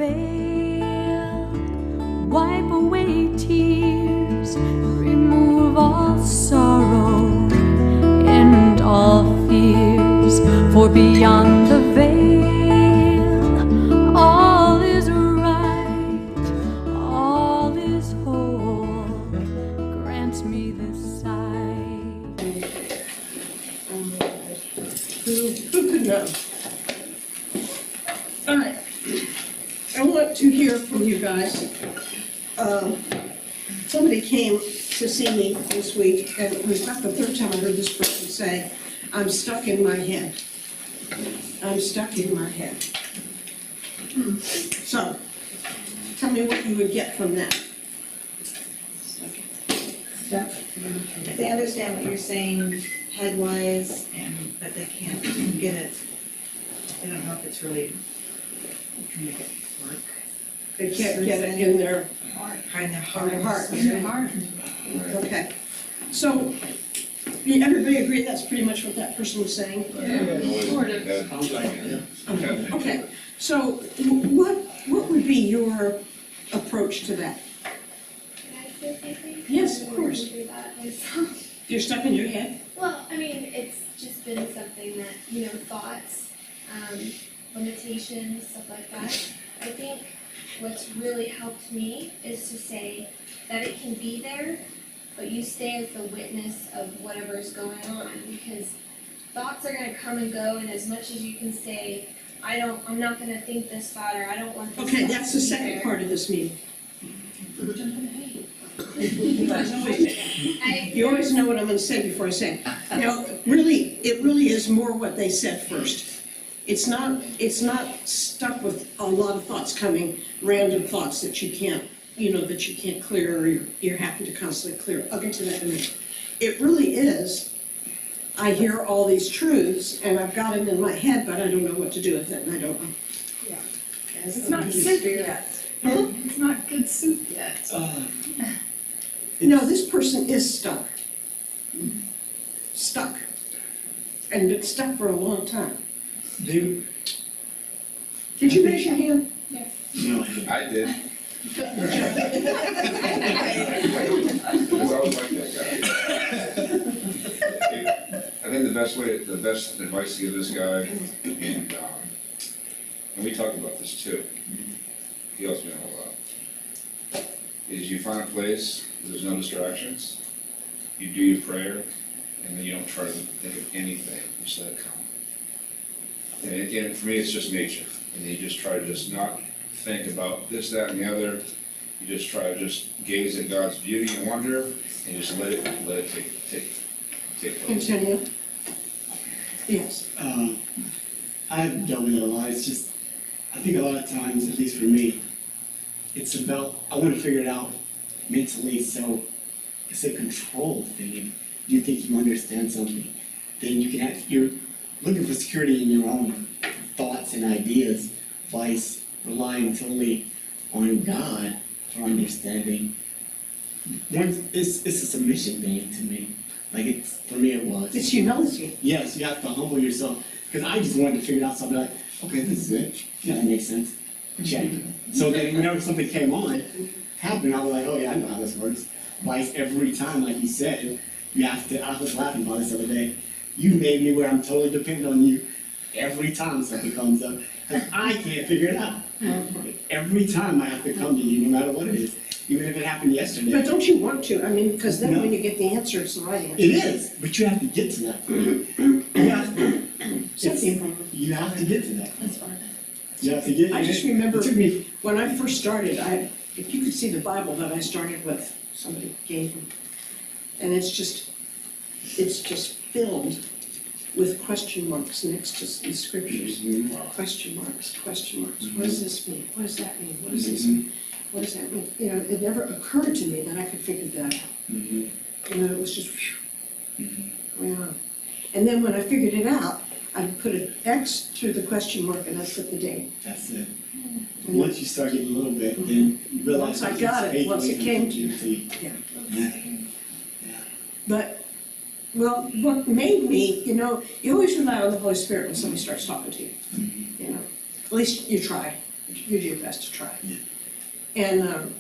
veil, wipe away tears, remove all sorrow and all fears, for beyond the veil all is right, all is whole. Grant me this sight. Who could know? All right. I want to hear from you guys. Somebody came to see me this week, and it was about the third time I heard this person say, "I'm stuck in my head. I'm stuck in my head." So, tell me what you would get from that. They understand what you're saying head-wise, but they can't get it. They don't know if it's really, can make it work. They can't get it in their In their heart. In their heart. Okay. So, everybody agree that's pretty much what that person was saying? Okay. So, what would be your approach to that? Yes, of course. You're stuck in your head? Well, I mean, it's just been something that, thoughts, limitations, stuff like that. I think what's really helped me is to say that it can be there, but you stay as the witness of whatever's going on, because thoughts are gonna come and go, and as much as you can say, I'm not gonna think this thought, or I don't want this Okay, thought that's to the be second there. part of this meeting. I- You always know what I'm gonna say before I say it. It really is more what they said first. It's not stuck with a lot of thoughts coming, random thoughts that you can't clear, or you're having to constantly clear. I'll get to that in a minute. It really is, I hear all these truths, and I've got them in my head, but I don't know what to do with it, and I don't know. It's not soup yet. It's not good soup yet. No, this person is stuck. Stuck. And been stuck for a long time. Did you raise your hand? No, I did. Because I was like that guy. I think the best advice to give this guy, and we talked about this too, he helps me out a lot, is you find a place where there's no distractions, you do your prayer, and then you don't try to think of anything, you just let it come. And again, for me, it's just nature, and you just try to just not think about this, that, and the other. You just try to just gaze at God's beauty and wonder, and just let it take place. Continue. Yes. I've dealt with it a lot. It's just, I think a lot of times, at least for me, it's about, I want to figure it out mentally, so it's a control thing. If you think you understand something, then you're looking for security in your own thoughts and ideas, vice relying totally on God for understanding. It's a submission thing to me. Like for me it was. It's humility. Yes, you have to humble yourself. Because I just wanted to figure it out something like, okay, this is it. Yeah, that makes sense. Check. So then whenever something happened, I was like, oh yeah, I know how this works. Vice every time, like you said, I was laughing about this the other day. You made me where I'm totally dependent on you every time something comes up. Because I can't figure it out. Every time I have to come to you, no matter what it is. Even if it happened yesterday. But don't you want to? I mean, because then No. when you get the answer, it's the right answer. It is, but you have to get to that point. You have to get to that. That's fine. You have to get. I just remember It took me. when I first started, if you could see the Bible that I started with, somebody gave me. And it's just filled with question marks next to the scriptures. Question marks, question marks. What does this mean? What does that mean? What does this mean? What does that mean? It never occurred to me that I could figure that out. It was just going on. And then when I figured it out, I put an X through the question mark and I put the date. That's it. And once you start getting a little bit, then you realize. Once I got it, once it came to you. Yeah. But, well, what made me, you always rely on the Holy Spirit when somebody starts talking to you. At least you try. you do your best to try. Yeah. And,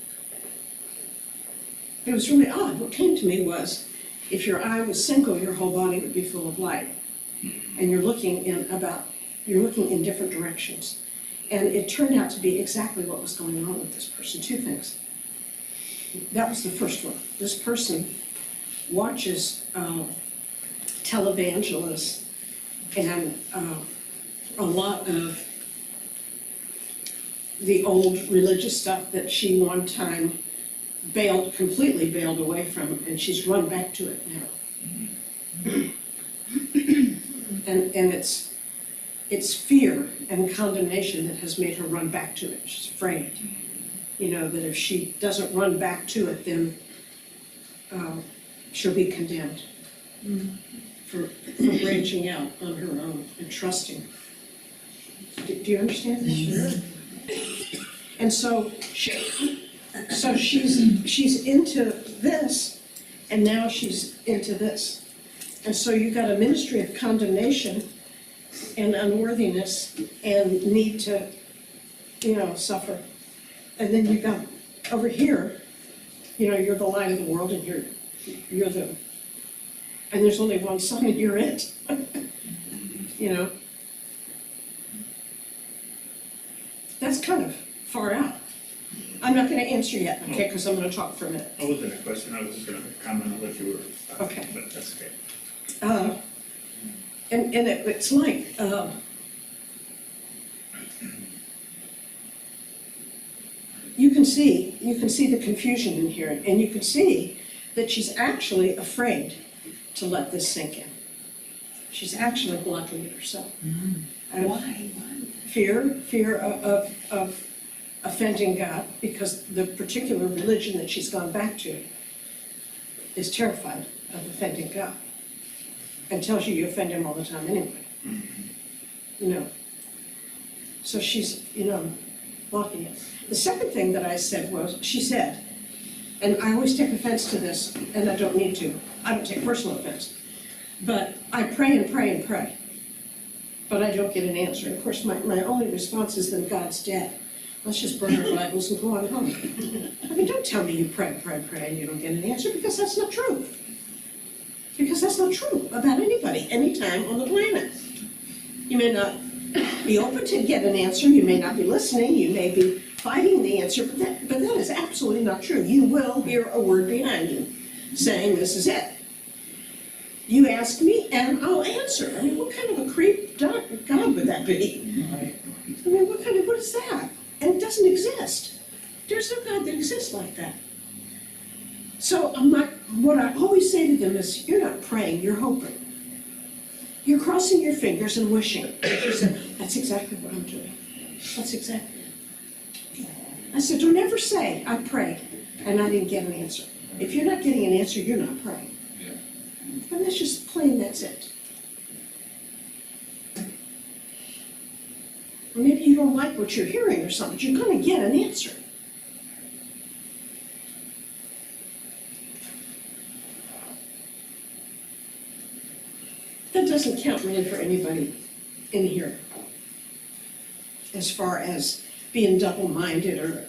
it was really odd. What came to me was, if your eye was single, your whole body would be full of light. And you're looking in different directions. And it turned out to be exactly what was going on with this person. Two things. That was the first one. This person watches televangelists and a lot of the old religious stuff that she one time completely bailed away from, and she's run back to it now. And it's fear and condemnation that has made her run back to it. She's afraid, that if she doesn't run back to it, then she'll be condemned for branching out on her own and trusting. Do you understand this? Sure. And so she's into this, and now she's into this. And so you've got a ministry of condemnation and unworthiness and need to, suffer. And then you've got over here, you're the light of the world, and you're the, and there's only one sun and you're it. That's kind of far out. I'm not gonna answer yet, okay, because I'm gonna talk for a minute. I wasn't a question, I was just gonna comment on what you were, Okay. but that's okay. And it's like, you can see the confusion in here, and you can see that she's actually afraid to let this sink in. She's actually blocking it herself. Why? Fear of offending God, because the particular religion that she's gone back to is terrified of offending God, and tells you offend him all the time anyway. So she's, blocking it. The second thing that I said was, she said, and I always take offense to this, and I don't need to, I don't take personal offense, but I pray and pray and pray, but I don't get an answer. Of course, my only response is, then God's dead. Let's just burn our Bibles and go on home. I mean, don't tell me you pray and you don't get an answer, because that's not true. Because that's not true about anybody, anytime on the planet. You may not be open to get an answer, you may not be listening, you may be fighting the answer, but that is absolutely not true. You will hear a word behind you saying, this is it. You ask me and I'll answer. I mean, what kind of a creep God would that be? I mean, what is that? And it doesn't exist. There's no God that exists like that. So what I always say to them is, you're not praying, you're hoping. You're crossing your fingers and wishing. She said, that's exactly what I'm doing. That's exactly it. I said, don't ever say, I prayed and I didn't get an answer. If you're not getting an answer, you're not praying. Yeah. And that's just plain, that's it. Or maybe you don't like what you're hearing or something, but you're gonna get an answer. That doesn't count really for anybody in here, as far as being double-minded or,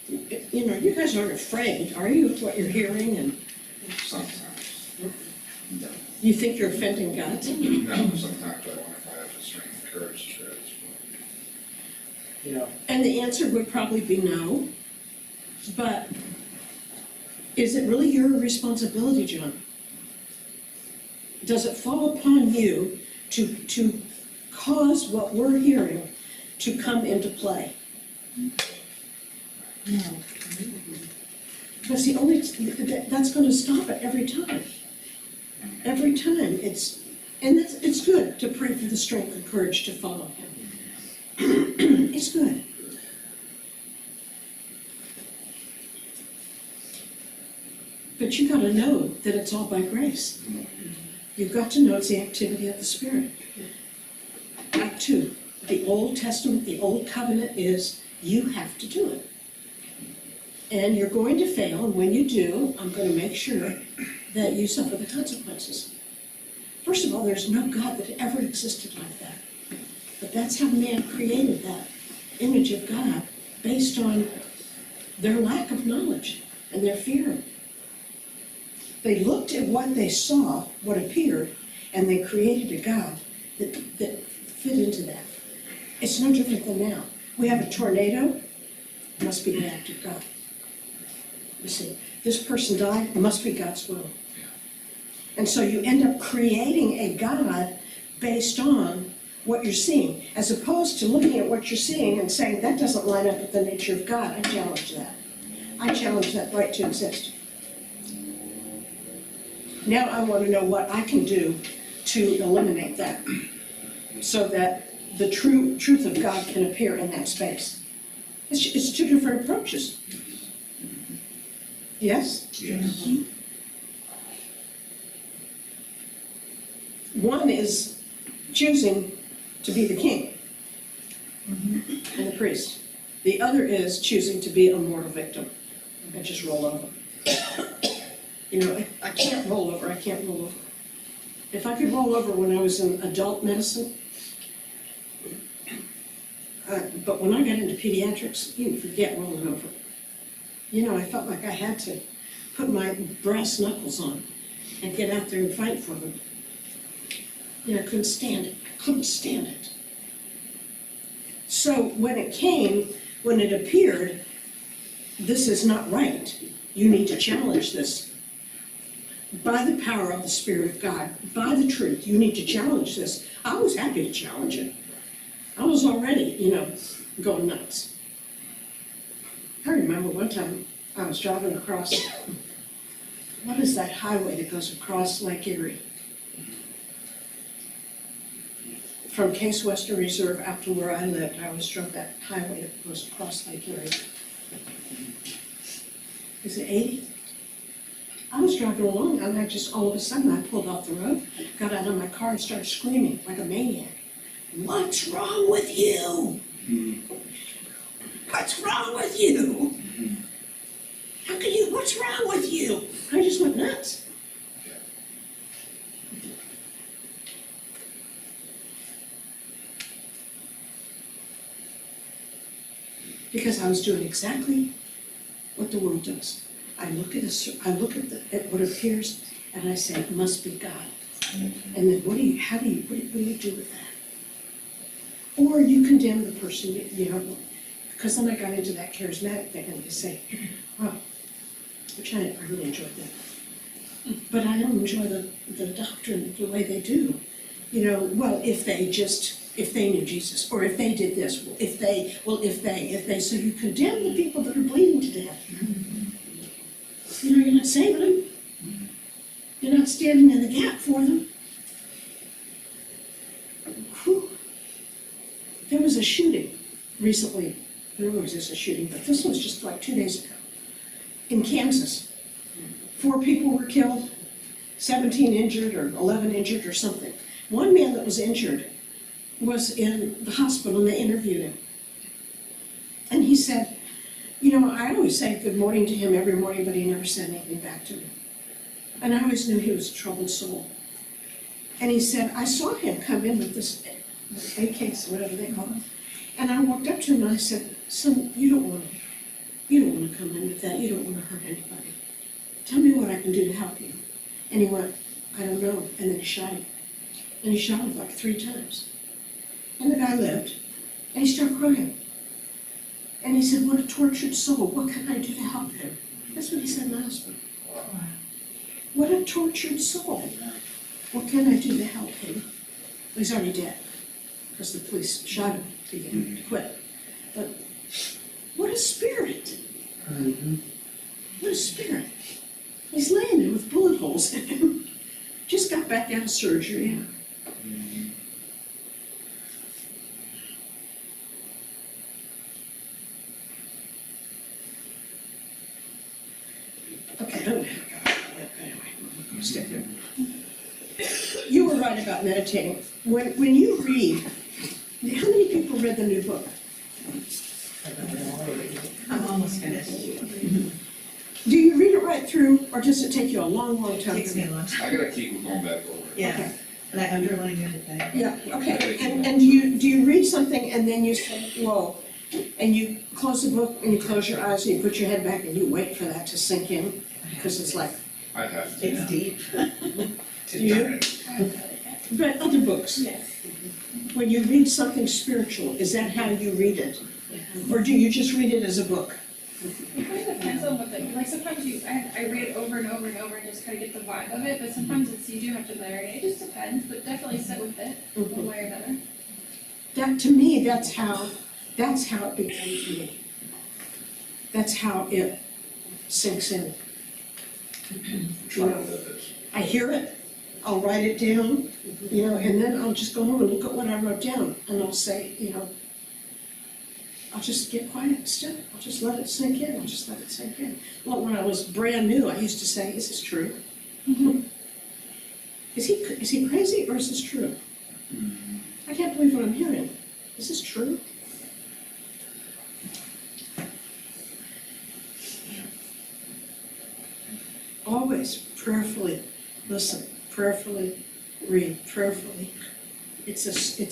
you guys aren't afraid, are you, of what you're hearing, and Sometimes. you think you're offending God? No, sometimes I wonder if I have the strength and courage to share this. And the answer would probably be no, but is it really your responsibility, John? Does it fall upon you to cause what we're hearing to come into play? No. Because that's going to stop it every time. Every time. It's good to pray for the strength and courage to follow him. It's good. But you got to know that it's all by grace. You've got to know it's the activity of the Spirit. Act 2, the Old Testament, the Old Covenant is, you have to do it. And you're going to fail, and when you do, I'm going to make sure that you suffer the consequences. First of all, there's no God that ever existed like that. But that's how man created that. image of God based on their lack of knowledge and their fear. They looked at what they saw, what appeared, and they created a God that fit into that. It's no different than now. We have a tornado, it must be the act of God. You see, this person died, it must be God's will. And so you end up creating a God based on what you're seeing, as opposed to looking at what you're seeing and saying, that doesn't line up with the nature of God. I challenge that. I challenge that right to exist. Now I want to know what I can do to eliminate that, so that the truth of God can appear in that space. It's two different approaches. Yes? Yes. One is choosing to be the king and the priest. The other is choosing to be a mortal victim and just roll over. You know, I can't roll over, I can't roll over. If I could roll over when I was in adult medicine, but when I got into pediatrics, you can forget rolling over. You know, I felt like I had to put my brass knuckles on and get out there and fight for them. You know, I couldn't stand it. I couldn't stand it. So when it came, when it appeared, this is not right. You need to challenge this. By the power of the Spirit of God, by the truth, you need to challenge this. I was happy to challenge it. I was already, you know, going nuts. I remember one time I was driving across, what is that highway that goes across Lake Erie? From Case Western Reserve out to where I lived, I always drove that highway that goes across Lake Erie. Is it 80? I was driving along and I just, all of a sudden, I pulled off the road, got out of my car and started screaming like a maniac. What's wrong with you? What's wrong with you? How can you, what's wrong with you? I just went nuts. Because I was doing exactly what the world does. I look at at what appears and I say, it must be God. And then what do you do with that? Or you condemn the person, you know, because then I got into that charismatic thing and they say, wow, which I really enjoyed that. But I don't enjoy the doctrine the way they do. You know, well, if they knew Jesus, or if they did this, if they, so you condemn the people that are bleeding to death. You know, you're not saving them. You're not standing in the gap for them. Whew. There was a shooting recently. There always is a shooting, but this was just like 2 days ago in Kansas. 4 people were killed, 17 injured, or 11 injured, or something. One man that was injured was in the hospital and they interviewed him. And he said, you know, I always say good morning to him every morning, but he never said anything back to me. And I always knew he was a troubled soul. And he said, I saw him come in with this AKs, whatever they call it. And I walked up to him and I said, son, you don't want to come in with that. You don't want to hurt anybody. Tell me what I can do to help you. And he went, I don't know. And then he shot him. And he shot him like 3 times. And the guy lived. And he started crying. And he said, what a tortured soul. What can I do to help him? That's what he said in the hospital. What a tortured soul. What can I do to help him? Well, he's already dead, because the police shot him to get him to quit. But what a spirit. What a spirit. He's laying there with bullet holes in him. Just got back out of surgery. Okay, anyway, step here. You were right about meditating. When you read, how many people read the new book? I'm almost finished. Do you read it right through, or does it take you a long, long time? Takes me a long I time. gotta keep going back over it. Yeah, Okay. and I underline everything. Yeah, okay, and do you read something and then you say, whoa, and you close the book and you close your eyes and you put your head back and you wait for that to sink in, because it's like, I have to. It's deep. do you? But other books, Yes. when you read something spiritual, is that how you read it? Or do you just read it as a book? It kind of depends on what like sometimes I read it over and over and over and just kind of get the vibe of it, but sometimes you do have to marinate, it just depends, but definitely sit with it, one way or another. That, to me, that's how it becomes me. That's how it sinks in. Try to live it. I hear it, I'll write it down, and then I'll just go home and look at what I wrote down, and I'll say, I'll just get quiet and still, I'll just let it sink in, Well, when I was brand new, I used to say, is this true? Is he crazy or is this true? I can't believe what I'm hearing. Is this true? Always prayerfully listen, prayerfully read, prayerfully. It's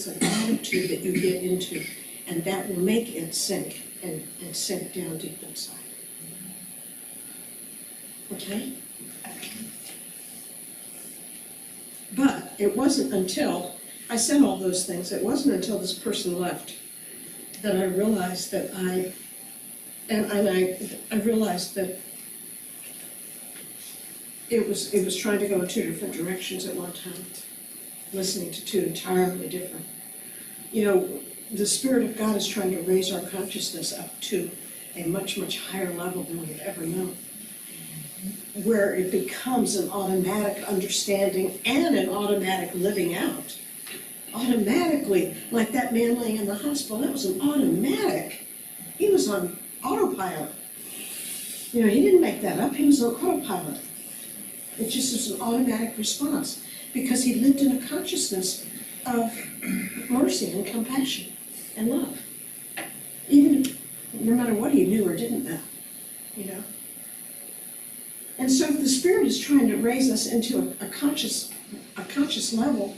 an attitude that you get into, and that will make it sink and sink down deep inside. Okay? But it wasn't until I said all those things, it wasn't until this person left that I realized that I realized that it was trying to go in two different directions at one time, listening to two entirely different. The Spirit of God is trying to raise our consciousness up to a much, much higher level than we've ever known, where it becomes an automatic understanding and an automatic living out. Automatically, like that man laying in the hospital, that was an automatic. He was on autopilot. He didn't make that up, he was on autopilot. It just was an automatic response, because he lived in a consciousness of mercy and compassion and love, no matter what he knew or didn't know, And so the Spirit is trying to raise us into a conscious level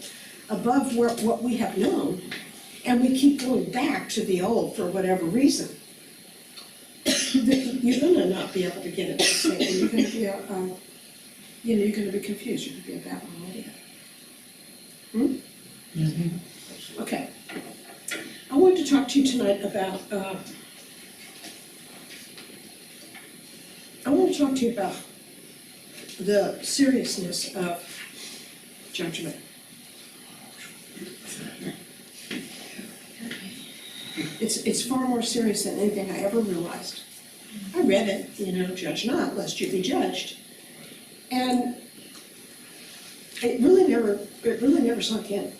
above what we have known, and we keep going back to the old for whatever reason. You're gonna not be able to get it the same. You're gonna be you're gonna be confused. You're gonna be a Babylon idiot. Okay. I want to talk to you tonight about. The seriousness of judgment. It's far more serious than anything I ever realized. I read it, judge not, lest you be judged. And it really never sunk in.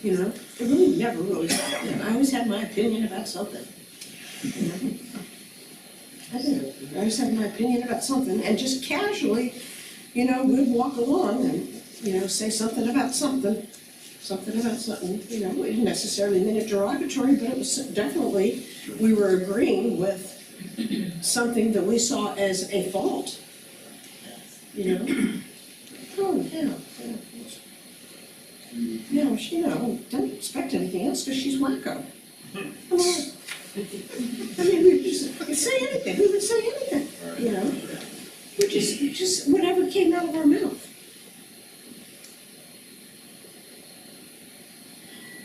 It really sunk in. I always had my opinion about something. I did. I always had my opinion about something, and just casually, we'd walk along and, say something about something. It didn't necessarily mean it derogatory, but it was definitely, we were agreeing with something that we saw as a fault. Oh, yeah. Don't expect anything else because she's wacko. I mean, we could say anything, we would say anything, We just, whatever came out of our mouth.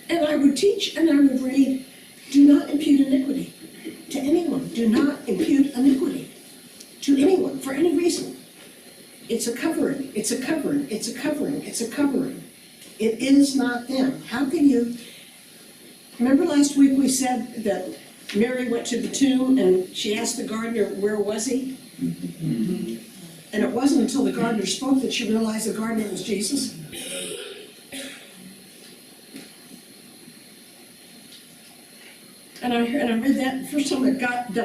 And I would teach and I would read, do not impute iniquity to anyone. Do not impute iniquity to anyone for any reason. It's a covering, it's a covering, it's a covering, it's a covering. It is not them. How can you, remember last week we said that Mary went to the tomb and she asked the gardener, where was he? And it wasn't until the gardener spoke that she realized the gardener was Jesus. And I read that the first time I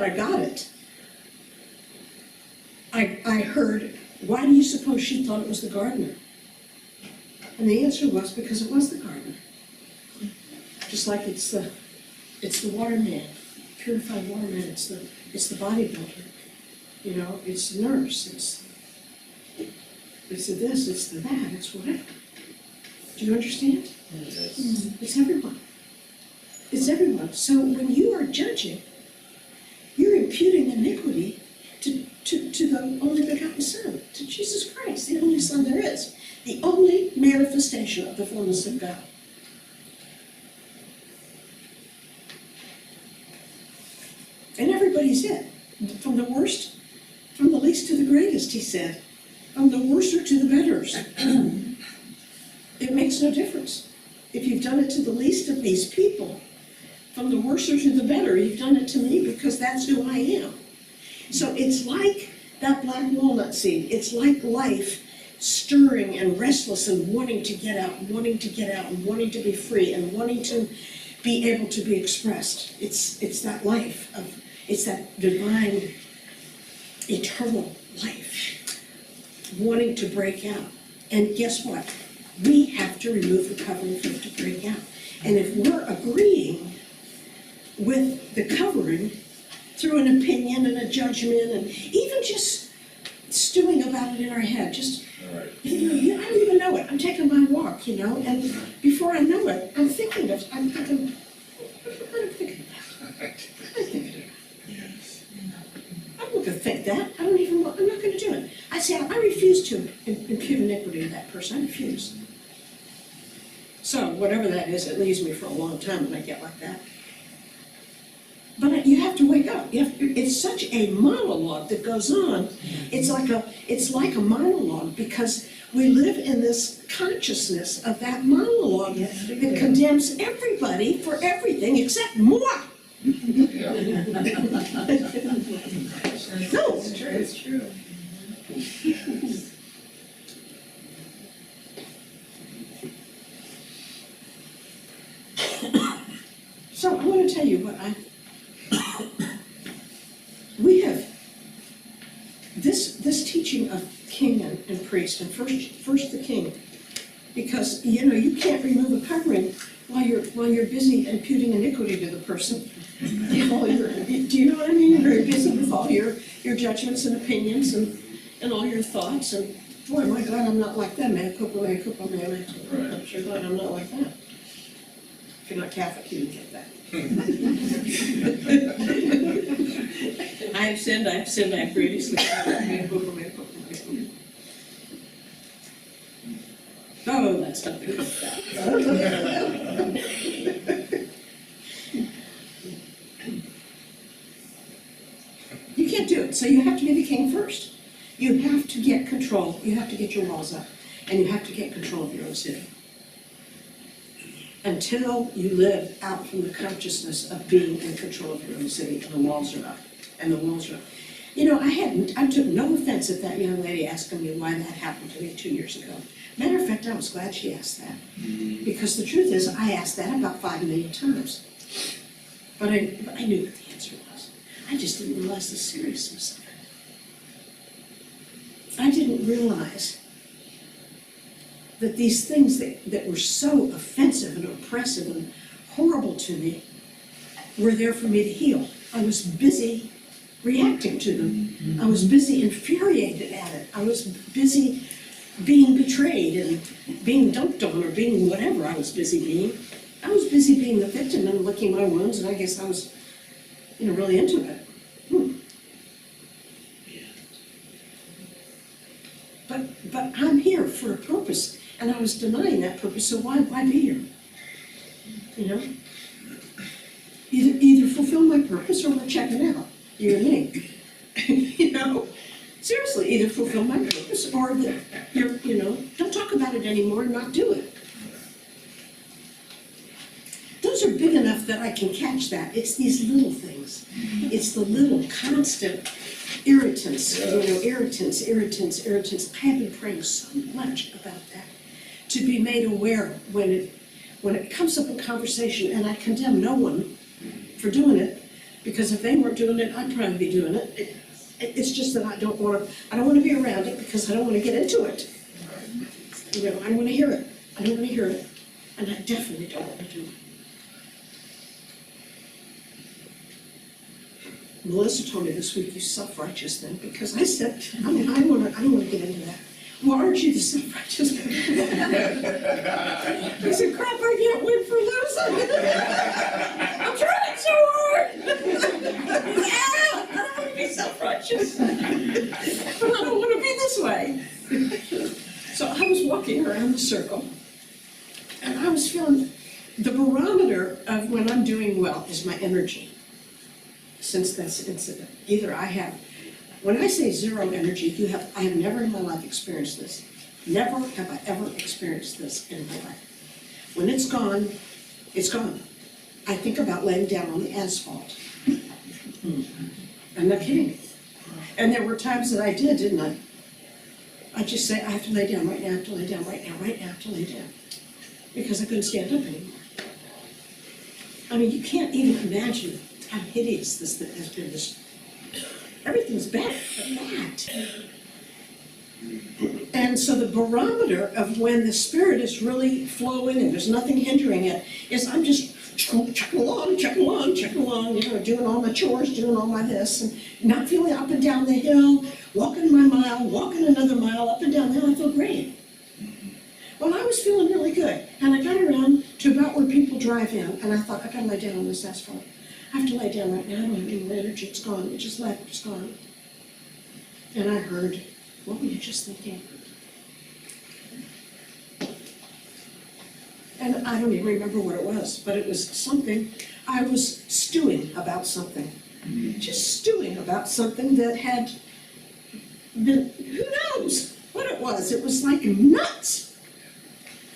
got it. I heard, why do you suppose she thought it was the gardener? And the answer was because it was the gardener. Just like it's the waterman, purified waterman, it's the bodybuilder, it's the nurse, it's the this, it's the that, it's whatever. Do you understand? Yes. It's everyone. It's everyone. So when you are judging, you're imputing iniquity to the only begotten Son, to Jesus Christ, the only Son there is, the only manifestation of the fullness of God. And everybody's it, from the worst, from the least to the greatest, he said, from the worser to the betters. It makes no difference. If you've done it to the least of these people, from the worser to the better, you've done it to me because that's who I am. So it's like that black walnut seed. It's like life stirring and restless and wanting to get out, wanting to get out, and wanting to be free, and wanting to be able to be expressed. It's that life of, it's that divine, eternal life, wanting to break out. And guess what? We have to remove the covering for it to break out. And if we're agreeing with the covering through an opinion and a judgment, and even just stewing about it in our head, just, All right. I don't even know it. I'm taking my walk, and before I know it, I'm thinking, what am I thinking about? Yes. I'm not gonna think that. I'm not gonna do it. I say, I refuse to impute iniquity to that person. I refuse. So whatever that is, it leaves me for a long time when I get like that. But you have to wake up. It's such a monologue that goes on. It's like a monologue because we live in this consciousness of that monologue that condemns everybody for everything except moi. Yeah. No. It's true. So I want to tell you what we have this teaching of king and priest, and first the king, because you can't remove a covering while you're busy imputing iniquity to the person. Do you know what I mean? You're very busy with all your judgments and opinions and all your thoughts, and boy, my God, I'm not like that, man. I'm sure glad I'm not like that. If you're not Catholic, you didn't get that. I have sinned, I have grievously. Oh, that's not the good stuff. You can't do it, so you have to be the king first. You have to get control, you have to get your walls up, and you have to get control of your own city. Until you live out from the consciousness of being in control of your own city, and the walls are up, and the walls are up. I took no offense at that young lady asking me why that happened to me 2 years ago. Matter of fact, I was glad she asked that. Because the truth is, I asked that about 5 million times. But I knew what the answer was. I just didn't realize the seriousness of it. I didn't realize that these things that were so offensive and oppressive and horrible to me were there for me to heal. I was busy reacting to them. I was busy infuriated at it. I was busy being betrayed and being dumped on or being whatever I was busy being. I was busy being the victim and licking my wounds, and I guess I was, really into it. But I'm here for a purpose, and I was denying that purpose, so why be here? Either fulfill my purpose or we're checking out, you and me. Seriously, either fulfill my purpose or don't talk about it anymore and not do it. Those are big enough that I can catch that. It's these little things. It's the little constant irritants, irritants. I have been praying so much about that, to be made aware when it comes up in conversation, and I condemn no one for doing it, because if they weren't doing it, I'd probably be doing it. It's just that I don't want to be around it because I don't want to get into it. I don't want to hear it. I don't want to hear it, and I definitely don't want to do it. Melissa told me this week, you self-righteous then, because I said, I don't want to get into that. well, aren't you the self-righteous one? I said, crap, I can't win for losing. I'm trying so hard. Yeah, I don't want to be self-righteous. But I don't want to be this way. So I was walking around the circle, and I was feeling the barometer of when I'm doing well is my energy. Since this incident, either I have, when I say zero energy, I have never in my life experienced this. Never have I ever experienced this in my life. When it's gone, it's gone. I think about laying down on the asphalt. I'm not kidding. And there were times that I did, didn't I? I'd just say, I have to lay down right now, I have to lay down right now, right now, I have to lay down. Because I couldn't stand up anymore. I mean, you can't even imagine how hideous this thing has been. Everything's bad but that. And so the barometer of when the Spirit is really flowing and there's nothing hindering it is I'm just chucking along, doing all my chores, doing all my this, and not feeling up and down the hill, walking my mile, walking another mile, up and down the hill. I feel great. Well, I was feeling really good, and I got around to about where people drive in, and I thought, I gotta lay down on this asphalt. I have to lay down right now, I don't have any more energy, it's gone, it just left, it's gone. And I heard, what were you just thinking? And I don't even remember what it was, but it was something, I was stewing about something. Just stewing about something that had been, who knows what it was? It was like nuts.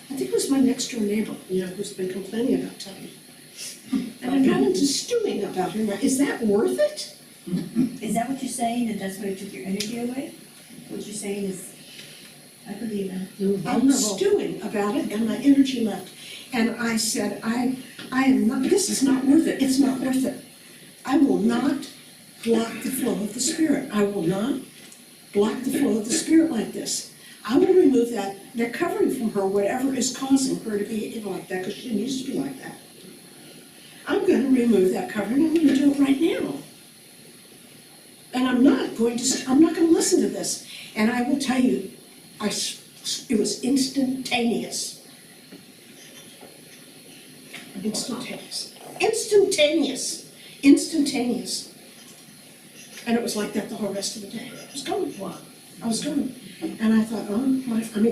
I think it was my next door neighbor, who's been complaining about Tubby. And I got into stewing about her. Is that worth it? Is that what you're saying, that that's what it took your energy away? What you're saying is, I believe that. I was stewing about it and my energy left. And I said, I am not, this is not worth it. It's not worth it. I will not block the flow of the Spirit. I will not block the flow of the Spirit like this. I will remove that covering from her, whatever is causing her to be like that, because she didn't used to be like that. I'm going to remove that covering. I'm going to do it right now. And I'm not going to listen to this. And I will tell you, it was instantaneous. Instantaneous. And it was like that the whole rest of the day. I was going. And I thought,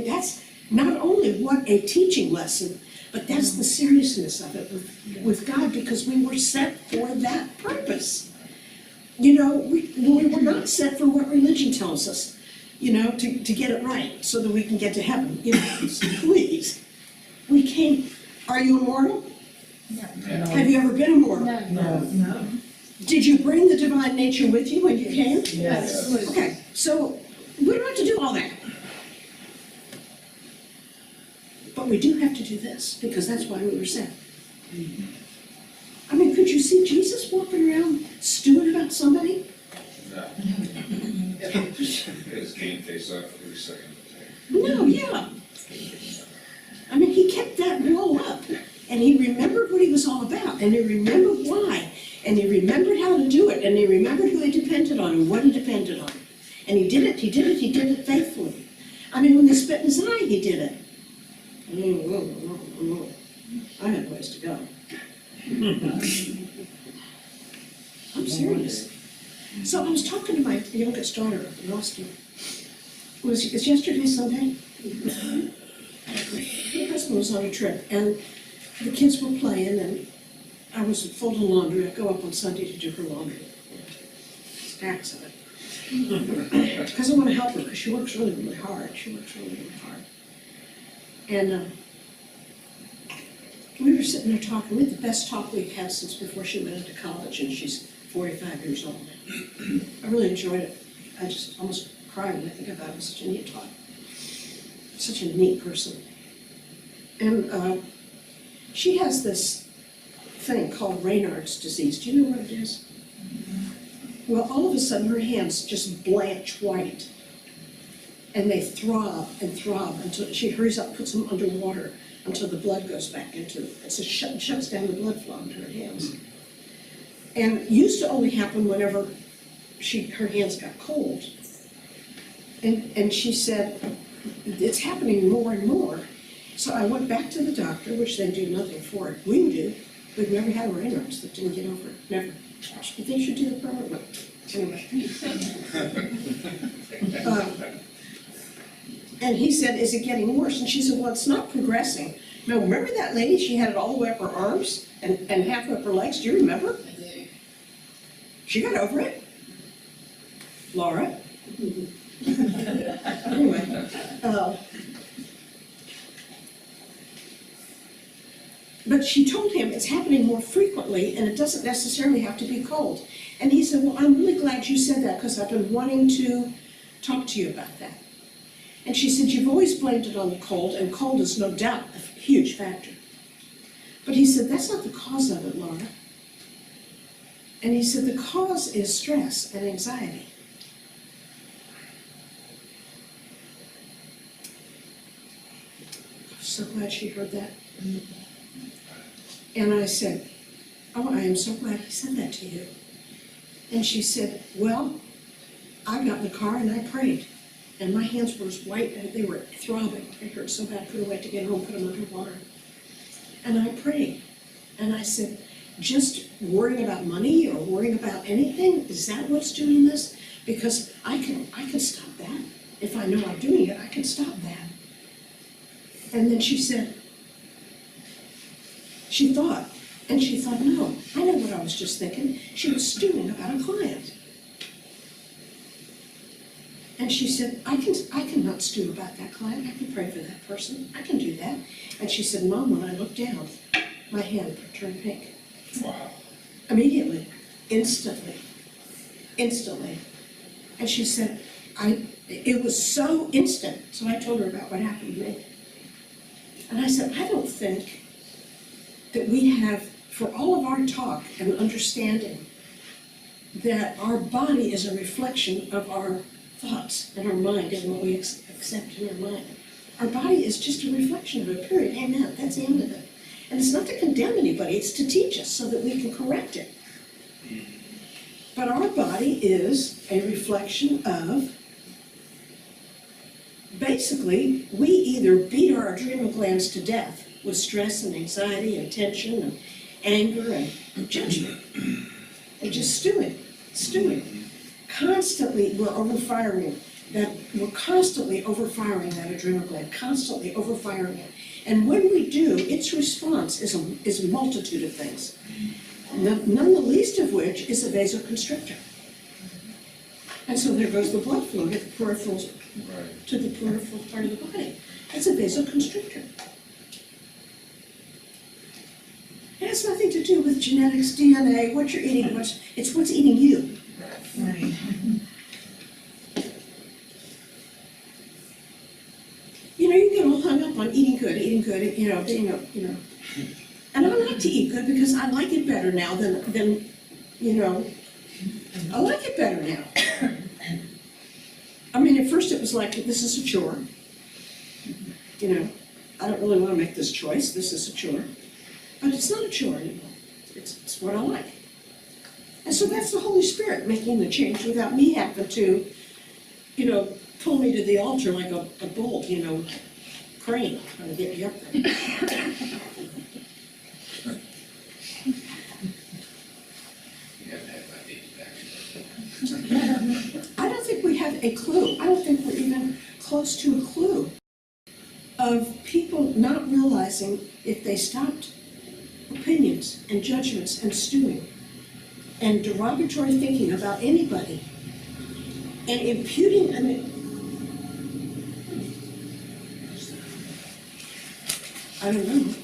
that's not only what a teaching lesson, but that's the seriousness of it with God, because we were sent for that purpose. We were not sent for what religion tells us, to get it right so that we can get to heaven. So please. We came, are you immortal? No. Have you ever been immortal? No. Did you bring the divine nature with you when you came? Yes. Okay, so we don't have to do all that. But we do have to do this, because that's why we were sent. I mean, could you see Jesus walking around stewing about somebody? No. His game face off every second of the day. No, yeah. I mean, he kept that wall up, and he remembered what he was all about, and he remembered why, and he remembered how to do it, and he remembered who he depended on and what he depended on. And he did it faithfully. I mean, when they spit in his eye, he did it. I had ways to go. I'm serious. So I was talking to my youngest daughter in Austin. It's yesterday Sunday. My husband was on a trip, and the kids were playing, and I was folding laundry. I go up on Sunday to do her laundry. Stacks of it. Because I want to help her, because she works really, really hard. And we were sitting there talking. We had the best talk we've had since before she went into college, and she's 45 years old now. I really enjoyed it. I just almost cried when I think about it. It was such a neat talk. Such a neat person. And she has this thing called Raynaud's disease. Do you know what it is? Well, all of a sudden her hands just blanch white. And they throb and throb until she hurries up, puts them under water until the blood goes back into it. So it shuts down the blood flow into her hands. And it used to only happen whenever her hands got cold. And she said, it's happening more and more. So I went back to the doctor, which they do nothing for it. We do. We've never had a raindrops that didn't get over it, never. You think should do the permanent? Anyway. And he said, is it getting worse? And she said, well, it's not progressing. Now, remember that lady? She had it all the way up her arms and half up her legs. Do you remember? I do. She got over it. Laura? Anyway, but she told him it's happening more frequently and it doesn't necessarily have to be cold. And he said, well, I'm really glad you said that because I've been wanting to talk to you about that. And she said, you've always blamed it on the cold, and cold is no doubt a huge factor. But he said, that's not the cause of it, Laura. And he said, the cause is stress and anxiety. I'm so glad she heard that. And I said, oh, I am so glad he said that to you. And she said, well, I got in the car and I prayed. And my hands were as white and they were throbbing. It hurt so bad, I couldn't wait to get home, put them under water. And I prayed. And I said, just worrying about money or worrying about anything, is that what's doing this? Because I can stop that. If I know I'm doing it, I can stop that. And then she said, she thought, no, I know what I was just thinking. She was stewing about a client. And she said, I cannot stew about that client. I can pray for that person. I can do that. And she said, Mom, when I looked down, my hand turned pink. Wow. Immediately, instantly. And she said, it was so instant. So I told her about what happened to me. And I said, I don't think that we have, for all of our talk and understanding, that our body is a reflection of our thoughts and our mind and what we accept in our mind. Our body is just a reflection of it, period. Amen. That's the end of it. And it's not to condemn anybody, it's to teach us so that we can correct it. But our body is a reflection of, basically, we either beat our adrenal glands to death with stress and anxiety and tension and anger and judgment and just stewing. Constantly, we're constantly overfiring that adrenal gland, constantly overfiring it. And when we do, its response is a multitude of things, none the least of which is a vasoconstrictor. And so there goes the blood flow to the peripheral part of the body. It's a vasoconstrictor. It has nothing to do with genetics, DNA, what you're eating, it's what's eating you. Right. You know, you get all hung up on eating good, you know. And I like to eat good because I like it better now than I like it better now. I mean, at first it was like, this is a chore. I don't really want to make this choice, this is a chore. But it's not a chore anymore. It's what I like. And so that's the Holy Spirit making the change without me having to, pull me to the altar like a bull, crane, trying to get me up there. I don't think we have a clue. I don't think we're even close to a clue of people not realizing if they stopped opinions and judgments and stewing and derogatory thinking about anybody and imputing, I don't know.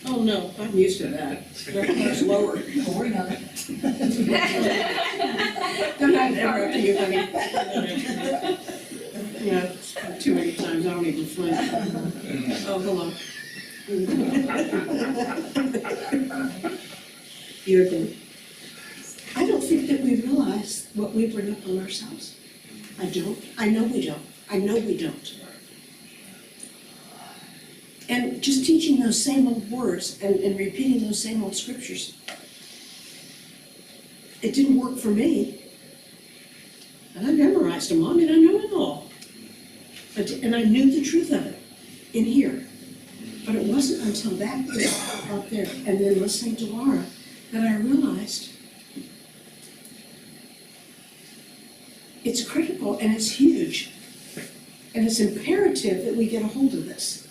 Oh no, I'm used to that. They're much lower. Don't worry about it. They're not ever up to you, honey. Yeah, too many times, I don't even flinch. Oh, hello. You're good. I don't think that we realize what we bring up on ourselves. I don't. I know we don't. And just teaching those same old words and repeating those same old scriptures. It didn't work for me. And I memorized them all, I mean, I know it all. And I knew the truth of it in here. But it wasn't until that was out there and then listening to Laura that I realized it's critical and it's huge. And it's imperative that we get a hold of this.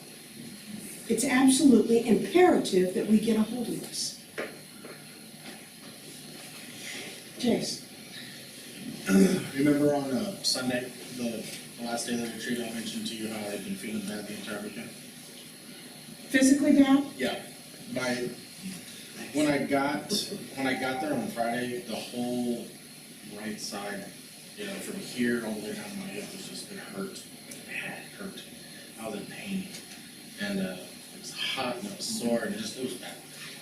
It's absolutely imperative that we get a hold of this. Jace? Remember on Sunday, the last day of the retreat, I mentioned to you how I'd been feeling bad the entire weekend? Physically bad? Yeah. When I got there on Friday, the whole right side, from here all the way down to my hip it hurt. It hurt. I was in pain. And it was hot and it was sore and it was bad.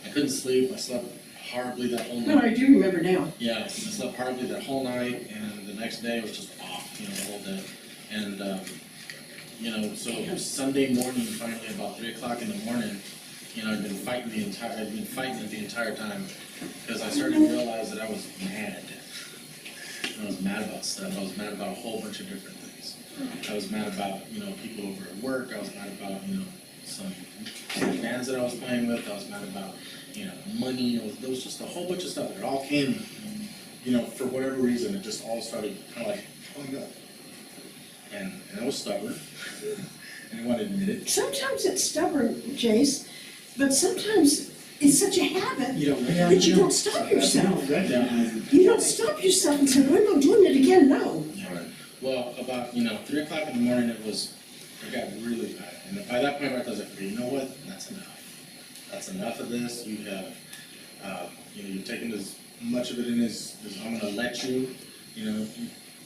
I couldn't sleep. I slept horribly that whole night. No, I do remember now. Yeah, I slept horribly that whole night, and the next day was just off, the whole day. And, so Sunday morning, finally, about 3 o'clock in the morning, I'd been fighting it the entire time, because I started to realize that I was mad. I was mad about stuff. I was mad about a whole bunch of different things. I was mad about, people over at work. I was mad about, some bands that I was playing with. I was mad about, money. There was just a whole bunch of stuff. It all came, for whatever reason, it just all started kind of like pulling up. And I was stubborn. I didn't want to admit it. Sometimes it's stubborn, Jace, but sometimes it's such a habit that you don't stop yourself. You don't stop yourself and say, we're not doing it again, no. Right. Well, about, 3 o'clock in the morning, it got really bad. And by that point, I was like, you know what, that's enough. That's enough of this. You have, you've taken as much of it in as I'm gonna let you,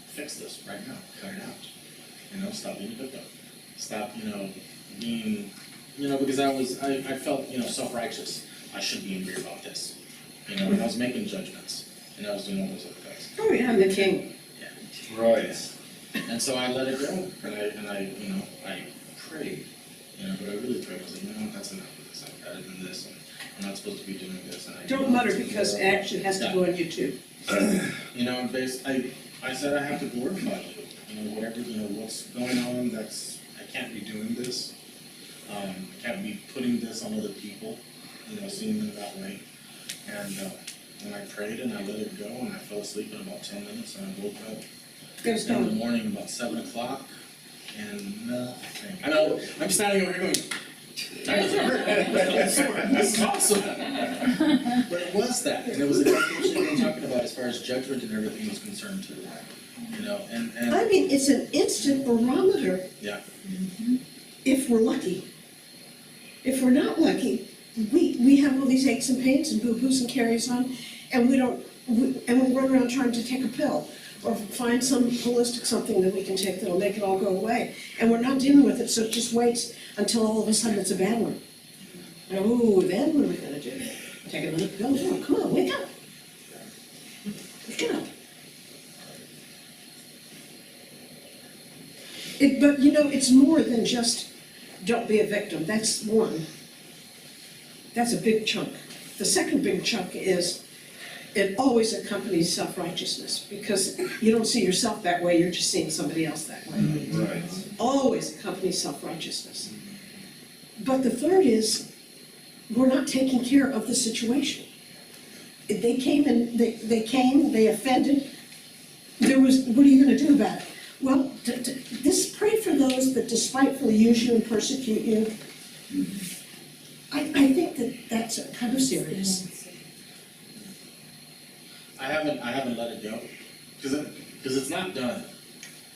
fix this right now, cut it out. Stop being a victim. Stop, being, because I felt, self-righteous. I should be angry about this. And I was making judgments. And I was doing all those other things. Oh, yeah, I'm the king. Yeah. Right. And so I let it go. And I prayed. But I really prayed. I was like, no, that's enough of this. I've got it in this. And I'm not supposed to be doing this. And Don't mutter because action has to go on YouTube. I said I have to glorify you. Whatever, what's going on, I can't be doing this. I can't be putting this on other people, seeing them that way. And I prayed and I let it go and I fell asleep in about 10 minutes and I woke up in the morning about 7 o'clock and nothing. I know, I'm standing over here going, that doesn't hurt. This is awesome. But it was that, and it was exactly what you've been talking about as far as judgment and everything was concerned too. And I mean, it's an instant barometer. Yeah. If we're lucky. If we're not lucky, we have all these aches and pains and boo-boos and carries on, and we run around trying to take a pill or find some holistic something that we can take that'll make it all go away. And we're not dealing with it, so it just waits until all of a sudden it's a bad one. Oh, then what are we gonna do? Take another pill? Oh, come on, wake up. Wake up. But it's more than just don't be a victim. That's one. That's a big chunk. The second big chunk is it always accompanies self-righteousness because you don't see yourself that way, you're just seeing somebody else that way. Right. Always accompanies self-righteousness. But the third is we're not taking care of the situation. They came, they offended. What are you gonna do about it? Well, pray for those that despitefully use you and persecute you. I think that's kind of serious. I haven't let it go because it's not done.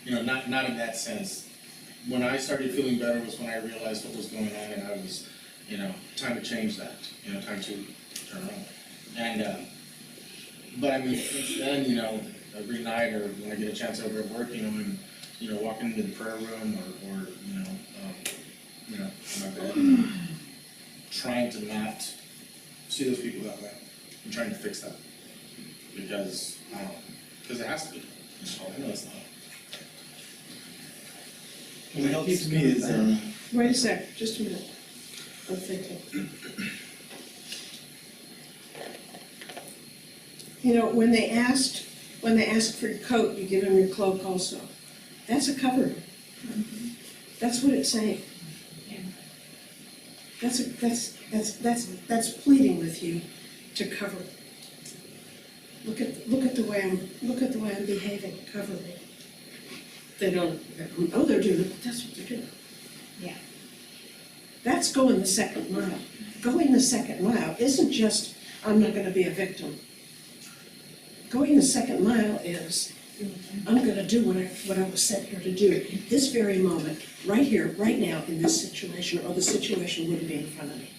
Not in that sense. When I started feeling better was when I realized what was going on, and I was, time to change that. Time to turn around. And but I mean, then every night or when I get a chance over at work, I'm walking into the prayer room or in my bed, trying to not see those people that way. I'm trying to fix that because it has to be. I know it's not. What helps me is, Wait a sec, just a minute. I'm thinking. You know, when they ask for your coat, you give them your cloak also. That's a cover. That's what it's saying. That's pleading with you to cover. Look at the way I'm behaving, cover me. They don't know they're doing it, but that's what they're doing. Yeah. That's going the second mile. Going the second mile isn't just, I'm not gonna be a victim. Going the second mile is, I'm gonna do what I was sent here to do, this very moment, right here, right now, in this situation, or the situation wouldn't be in front of me.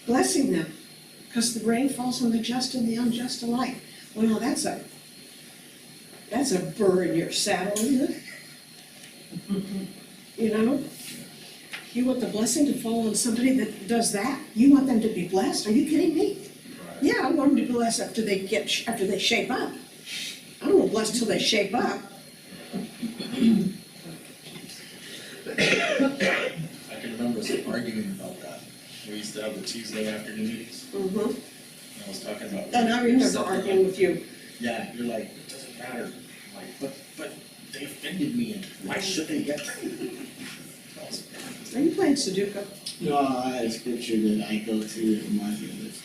Blessing them, because the rain falls on the just and the unjust alike. Well, now that's a burr in your saddle, isn't it? You know? You want the blessing to fall on somebody that does that? You want them to be blessed? Are you kidding me? Right. Yeah, I want them to be blessed after they shape up. I don't want blessed till they shape up. I can remember us arguing about that. We used to have the Tuesday afternoon meetings, Mm-hmm. and I was talking about. And I remember something arguing like- with you. Yeah, you're like, it doesn't matter. I'm like, but they offended me, and why should they get? Are you playing Sudoku? No, I had a scripture that I go to that reminds me of this.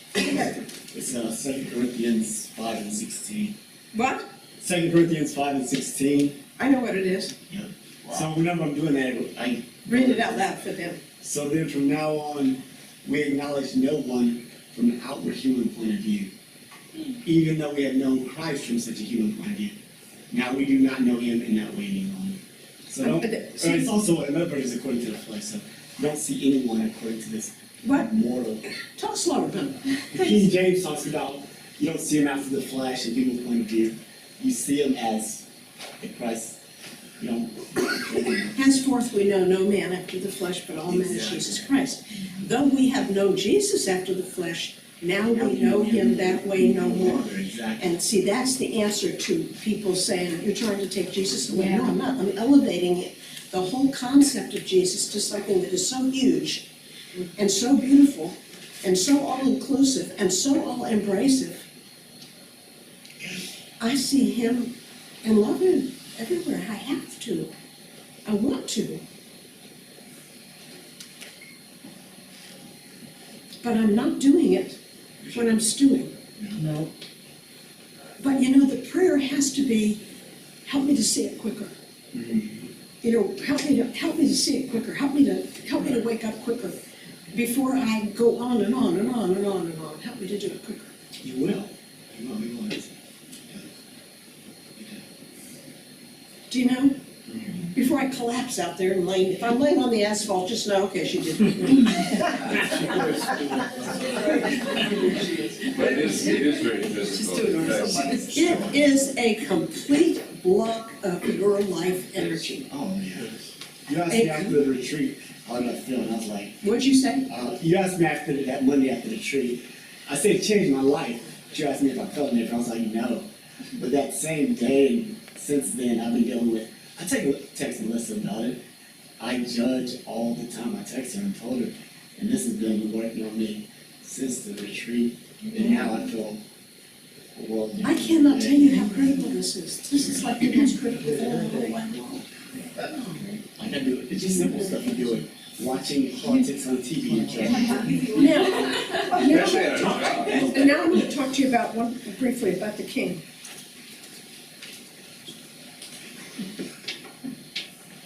It's 2 Corinthians 5:16. What? 2 Corinthians 5:16. I know what it is. So whenever I'm doing that, Read it out loud for them. So then from now on, we acknowledge no one from an outward human point of view, even though we have known Christ from such a human point of view. Now we do not know him in that way any longer. So it's also another person is according to the flesh, so don't see anyone according to this What? mortal. Talk slower, Ben. The King James talks about you don't see him after the flesh and human point of view. You see him as a Christ, you know. Henceforth we know no man after the flesh, but all men is Exactly. Jesus Christ. Though we have known Jesus after the flesh, now we know him that way no more. Exactly. And see, that's the answer to people saying, you're trying to take Jesus away. No, I'm not. I'm elevating it, the whole concept of Jesus to something that is so huge and so beautiful and so all-inclusive and so all-embracive. I see him and love him everywhere. I have to. I want to. But I'm not doing it when I'm stewing. No. But you know, the prayer has to be, help me to see it quicker. You know, help me to see it quicker. Help me to wake up quicker before I go on and on and on and on and on. Help me to do it quicker. You will. You will. You will. Do you know? Before I collapse out there and if I'm laying on the asphalt, just know, okay, she did. But it is very physical. It is a complete block of your life energy. Oh, yeah. You asked me after the retreat how did I feel, and I was like, What'd you say? you asked me after that Monday after the retreat. I said it changed my life. But you asked me if I felt it, I was like, no. But that same day, and since then, I've been dealing with, I text Melissa about it. I judge all the time. I text her and told her, and this has been working on me since the retreat, and now I feel the world. I cannot tell you how critical this is. This is like the most critical thing in the whole wide world. Like I do it. It's just simple stuff you do it. Watching politics on TV and Now I'm going to talk to you about briefly about the king.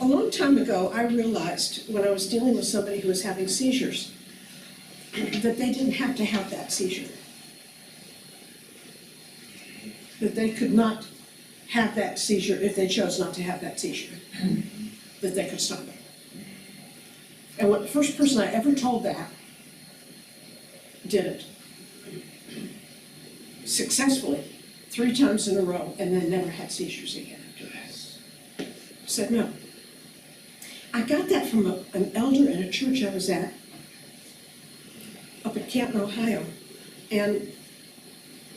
A long time ago, I realized when I was dealing with somebody who was having seizures, that they didn't have to have that seizure. That they could not have that seizure if they chose not to have that seizure. That they could stop it. And what the first person I ever told that did it. Successfully, 3 times in a row, and then never had seizures again after that. Said no. I got that from an elder in a church I was at up in Canton, Ohio, and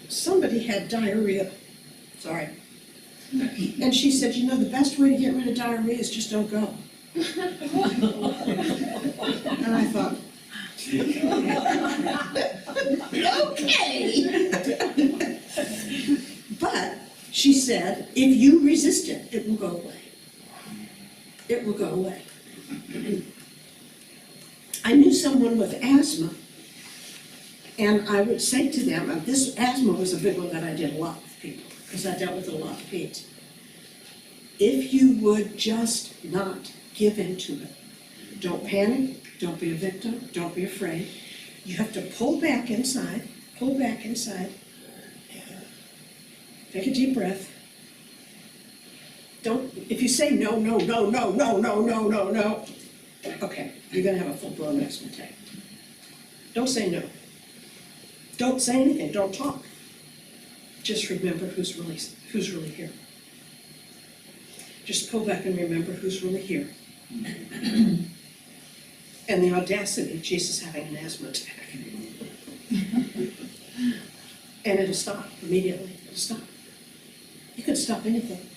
somebody had diarrhea. Sorry. And she said, you know, the best way to get rid of diarrhea is just don't go. And I thought, okay. But she said, if you resist it, it will go away. It will go away. I knew someone with asthma, and I would say to them, this asthma was a big one that I did a lot with people, because I dealt with a lot of peds. If you would just not give in to it, don't panic, don't be a victim, don't be afraid. You have to pull back inside, take a deep breath. If you say no, okay, you're gonna have a full-blown asthma attack. Don't say no. Don't say anything, don't talk. Just remember who's really here. Just pull back and remember who's really here. And the audacity of Jesus having an asthma attack. And it'll stop immediately, it'll stop. You can stop anything.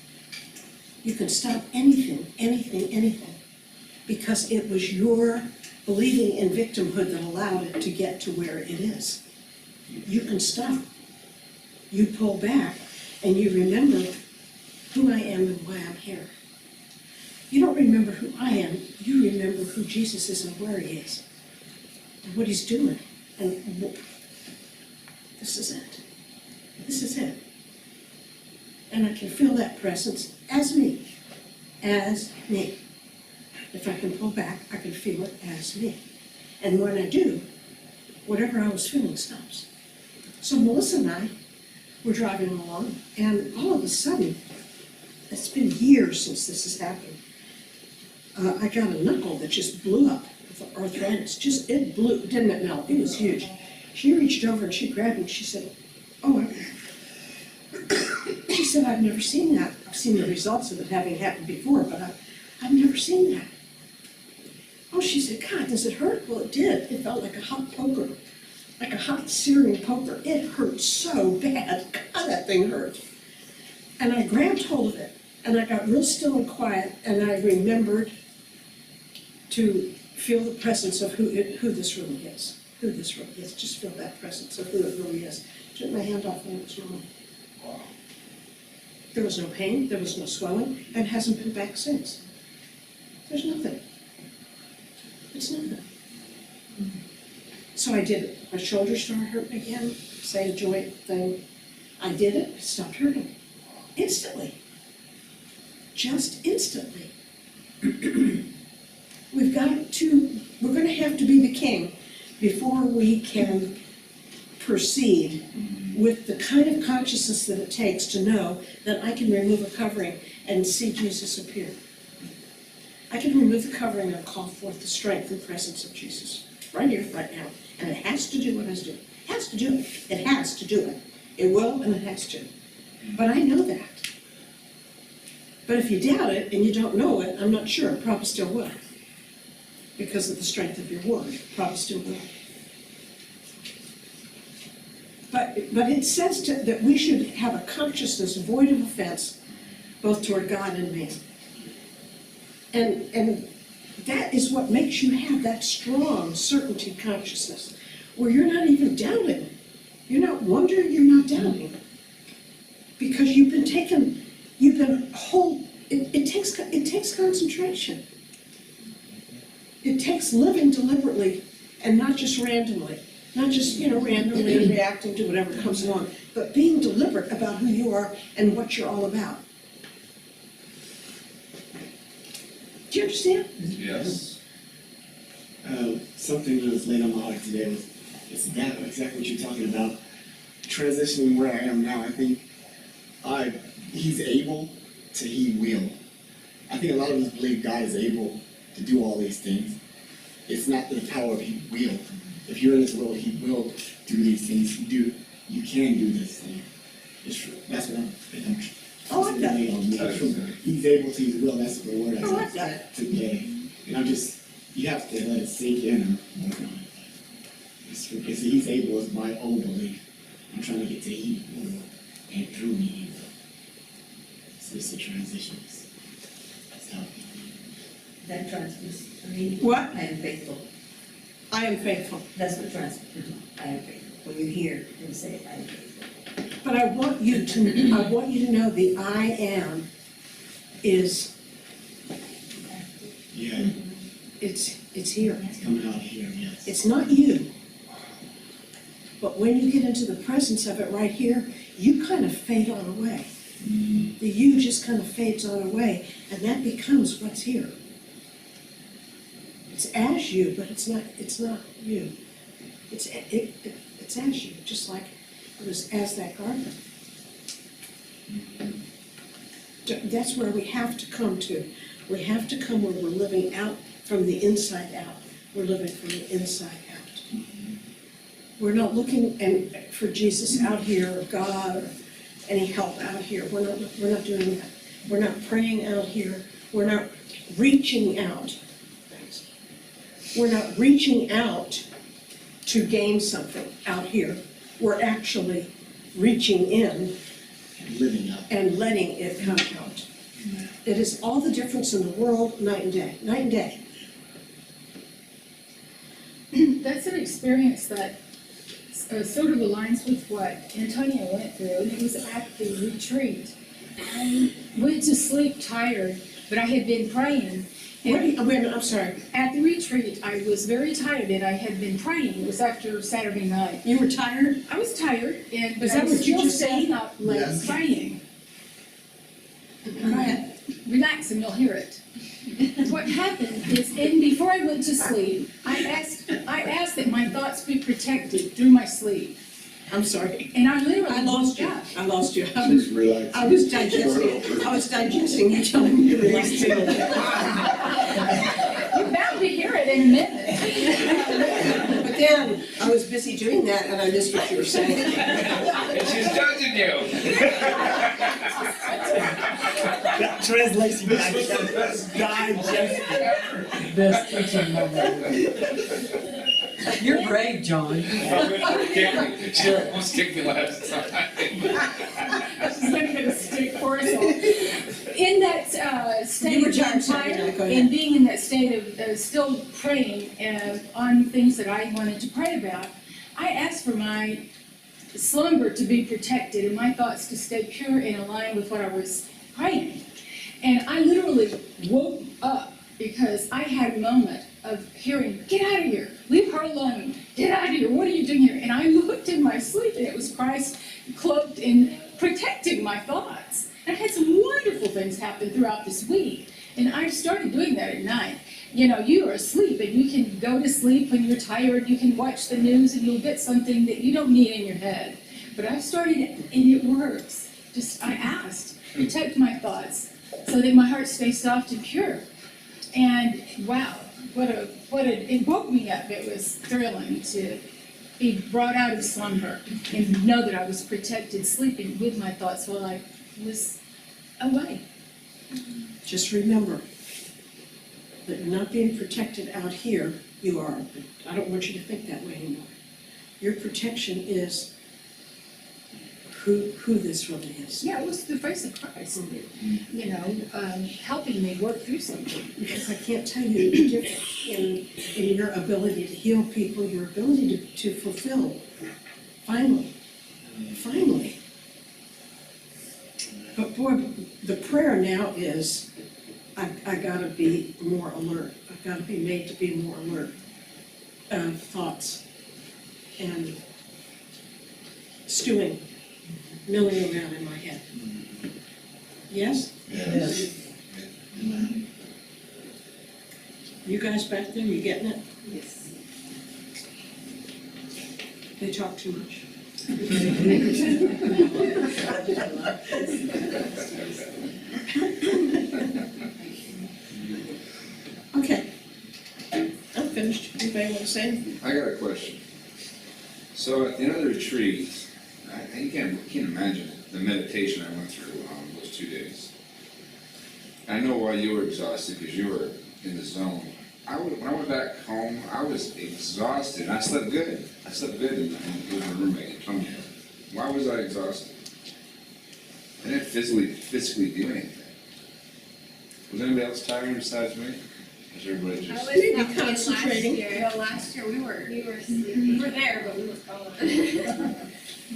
You can stop anything. Because it was your believing in victimhood that allowed it to get to where it is. You can stop. You pull back and you remember who I am and why I'm here. You don't remember who I am, you remember who Jesus is and where he is. And what he's doing. And this is it. This is it. And I can feel that presence as me. As me. If I can pull back, I can feel it as me. And when I do, whatever I was feeling stops. So Melissa and I were driving along, and all of a sudden, it's been years since this has happened. I got a knuckle that just blew up with arthritis. It blew, didn't it melt? It was huge. She reached over and she grabbed me and she said, oh, she said, I've never seen that. I've seen the results of it having happened before, but I've never seen that. Oh, she said, God, does it hurt? Well, it did. It felt like a hot poker, like a hot searing poker. It hurt so bad. God, that thing hurt. And I grabbed hold of it, and I got real still and quiet, and I remembered to feel the presence of who this really is. Who this really is. Just feel that presence of who it really is. Took my hand off and it was normal. Wow. There was no pain, there was no swelling, and hasn't been back since. There's nothing. It's nothing. So I did it. My shoulder started hurting again, same joint thing. I did it, it stopped hurting. Instantly. Just instantly. We're going to have to be the king before we can proceed with the kind of consciousness that it takes to know that I can remove a covering and see Jesus appear. I can remove the covering and call forth the strength and presence of Jesus right here, right now. And it has to do what it's doing. It has to do it. It has to do it. It will and it has to. But I know that. But if you doubt it and you don't know it, I'm not sure. It probably still will. Because of the strength of your word. It probably still will. But it says that we should have a consciousness void of offense, both toward God and man. And that is what makes you have that strong certainty consciousness, where you're not even doubting. You're not wondering, you're not doubting. Because it takes concentration. It takes living deliberately and not just randomly. Not just, randomly reacting to whatever comes along, but being deliberate about who you are and what you're all about. Do you understand? Yes. Something that was laid on my heart today was, it's that, exactly what you're talking about. Transitioning where I am now, I think he's able to he will. I think a lot of us believe God is able to do all these things. It's not the power of he will. If you're in this world, he will do these things. You can do this thing. That's what I'm Oh, I got it. He's able to, he will. That's the word Oh, I got it. today. And you have to let it sink in and work on it. It's to he's able is my own belief. I'm trying to get to he will, and through me he will. So it's a transition. It's helping. That transfers, I mean. What? I am faithful. I am faithful. That's what transfers, I am faithful. When you hear him say, I am faithful. But I want you to know the I am is, Yeah, it's here. it's coming out here, yes. It's not you. But when you get into the presence of it right here, you kind of fade on away. The you just kind of fades on away, and that becomes what's here. It's as you, but it's not you. It's as you, just like it was as that garden. That's where we have to come to. We have to come where we're living out from the inside out. We're living from the inside out. We're not looking for Jesus out here, or God, or any help out here. We're not doing that. We're not praying out here. We're not reaching out. We're not reaching out to gain something out here. We're actually reaching in And living out. and letting it come out. It is all the difference in the world, night and day, night and day. That's an experience that sort of aligns with what Antonia went through, and it was at the retreat. I went to sleep tired, but I had been praying. Wait a minute, I'm sorry. At the retreat, I was very tired, and I had been praying. It was after Saturday night. You were tired? I was tired, but Is I that was what you still just said? staying up late Yes. praying. Go ahead. Relax and you'll hear it. What happened is, before I went to sleep, I asked that my thoughts be protected through my sleep. I'm sorry. And I literally I lost you. woke up. I lost you. Just relax. I was digesting you telling me to relax too. You're bound to hear it in a minute. But then, I was busy doing that and I missed what you were saying. And she's judging you. That translation back Best teaching moment. You're brave, John. She almost kicked me last time. She's gonna get a stick for us all. In that You state were of being tired, Saturday tired, night. Go ahead. and being in that state of still praying on things that I wanted to pray about, I asked for my slumber to be protected and my thoughts to stay pure and aligned with what I was praying. And I literally woke up because I had a moment of hearing, get out of here, leave her alone, get out of here, what are you doing here? And I looked in my sleep and it was Christ cloaked in protecting my thoughts. And I had some wonderful things happen throughout this week. And I started doing that at night. You know, you are asleep and you can go to sleep when you're tired, you can watch the news and you'll get something that you don't need in your head. But I've started, and it works. I asked, protect my thoughts so that my heart stays soft and pure. And wow, it woke me up. It was thrilling to be brought out of slumber and know that I was protected, sleeping with my thoughts while I was away. Just remember that you're not being protected out here, you are. I don't want you to think that way anymore. Your protection is who this really is. Yeah, it was the face of Christ, you know, helping me work through something. Because I can't tell you the difference in your ability to heal people, your ability to fulfill, finally. But boy, the prayer now is, I gotta be more alert. I've gotta be made to be more alert of thoughts and stewing, milling around in my head. Yes? Yes. You guys back there, you getting it? Yes. They talk too much. Okay. I'm finished. Anybody want to say anything? I got a question. So at the end of the retreat, I can't imagine the meditation I went through on those 2 days. I know why you were exhausted, because you were in the zone. when I went back home, I was exhausted. I slept good. I slept good with my roommate, Antonio. Why was I exhausted? I didn't physically do anything. Was anybody else tired besides me? Was everybody I just? was Maybe not being concentrating. last year. No, last year we were sleeping. we were there, but we were gone.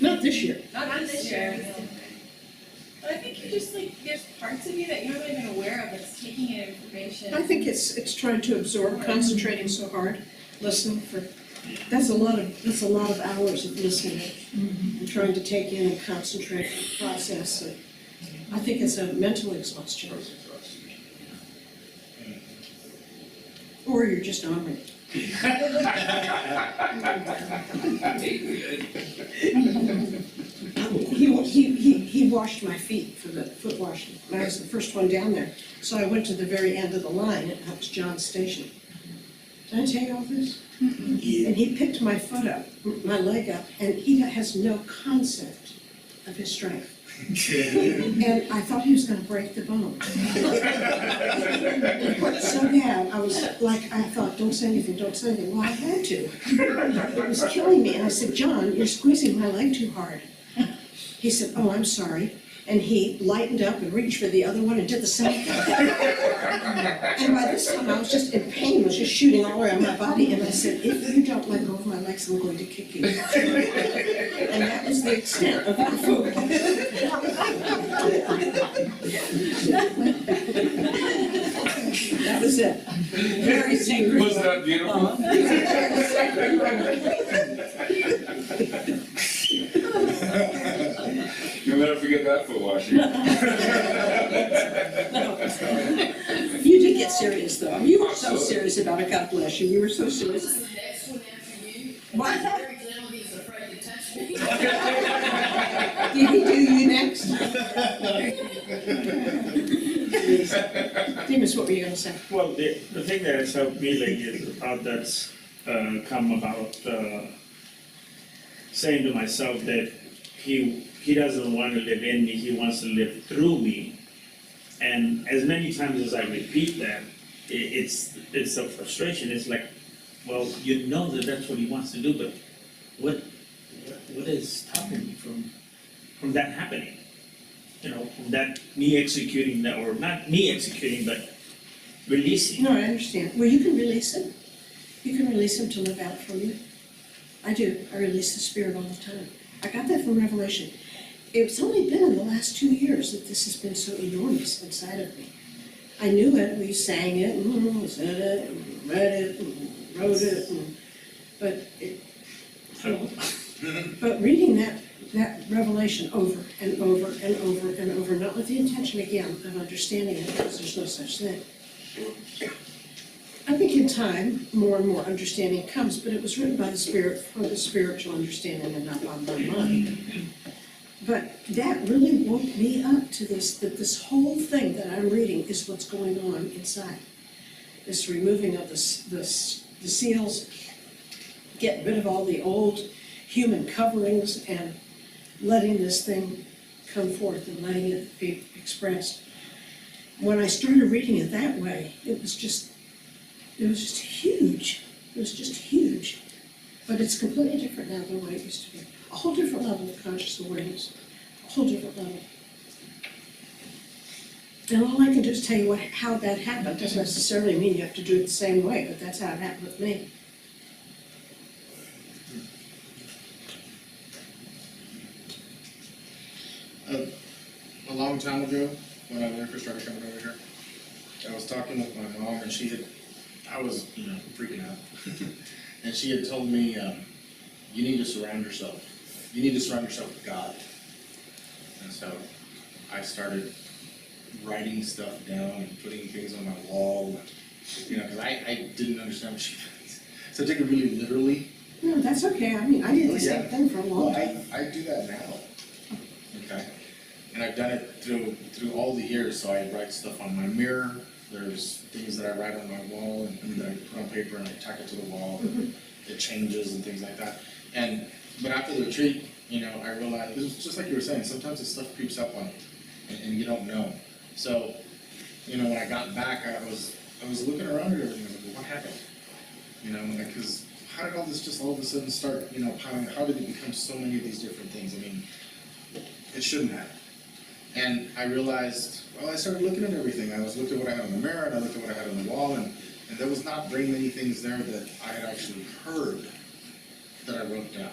Not this year. Not this year. It was different. But I think you just like, there's parts of you that you're not even aware of that's taking in information. I think it's trying to absorb, concentrating so hard, listening for, that's a lot of hours of listening. And trying to take in and concentrate and process. And I think it's a mental exhaustion. Or you're just on it. He washed my feet for the foot washing. I was the first one down there. So I went to the very end of the line, and that was John's station. Did I tell you all this? And he picked my foot up, my leg up, and he has no concept of his strength. And I thought he was gonna break the bone. It hurt so bad, I was like, I thought, don't say anything, don't say anything. Well, I had to. It was killing me, and I said, John, you're squeezing my leg too hard. He said, oh, I'm sorry. And he lightened up and reached for the other one and did the same thing. And by this time, I was just in pain, was just shooting all around my body. And I said, if you don't let go of my legs, I'm going to kick you. And that was the extent of that food. That was it. Very sacred. Was that beautiful? You'll never forget that foot washing. You did get serious, though. You were so serious about it. God bless you. You were so serious. The next one after you. What? Every now he's afraid to touch me. Did he do you next? Demas, what were you gonna say? Well, the thing that has helped me lately is the thought that's come about saying to myself that he doesn't want to live in me, he wants to live through me. And as many times as I repeat that, it's a frustration. It's like, well, you know that that's what he wants to do, but what is stopping me from that happening? You know, from that me executing that, or not me executing, but releasing. No, I understand. Well, you can release him. You can release him to live out from you. I do. I release the Spirit all the time. I got that from Revelation. It's only been in the last 2 years that this has been so enormous inside of me. I knew it, we sang it, and said it, and read it, and wrote it, but reading that revelation over and over and over and over, not with the intention again of understanding it, because there's no such thing. I think in time, more and more understanding comes, but it was written by the Spirit for the spiritual understanding and not by my mind. But that really woke me up to this, that this whole thing that I'm reading is what's going on inside. This removing of the seals, getting rid of all the old human coverings and letting this thing come forth and letting it be expressed. When I started reading it that way, it was just huge. It was just huge. But it's completely different now than what it used to be. A whole different level of conscious awareness. A whole different level. And all I can do is tell you how that happened. Doesn't necessarily mean you have to do it the same way, but that's how it happened with me. A long time ago, when I first started coming over here, I was talking with my mom, and I was, freaking out. And she had told me, you need to surround yourself with God. And so I started writing stuff down and putting things on my wall, because I didn't understand what she meant. So I took it really literally. No, that's okay. I mean, I did the same thing for a long time. I do that now. Okay. And I've done it through all the years, so I write stuff on my mirror. There's things that I write on my wall and that I put on paper and I tack it to the wall. It changes and things like that. But after the retreat, I realized, it was just like you were saying, sometimes this stuff creeps up on you and you don't know. So, when I got back, I was I was looking around at everything, I was like, well, what happened? You know, like, cause how did all this just all of a sudden start, you know, piling, how did it become so many of these different things? I mean, it shouldn't have. And I realized, well, I started looking at everything. I was looking at what I had on the mirror, and I looked at what I had on the wall, and there was not very many things there that I had actually heard that I wrote down.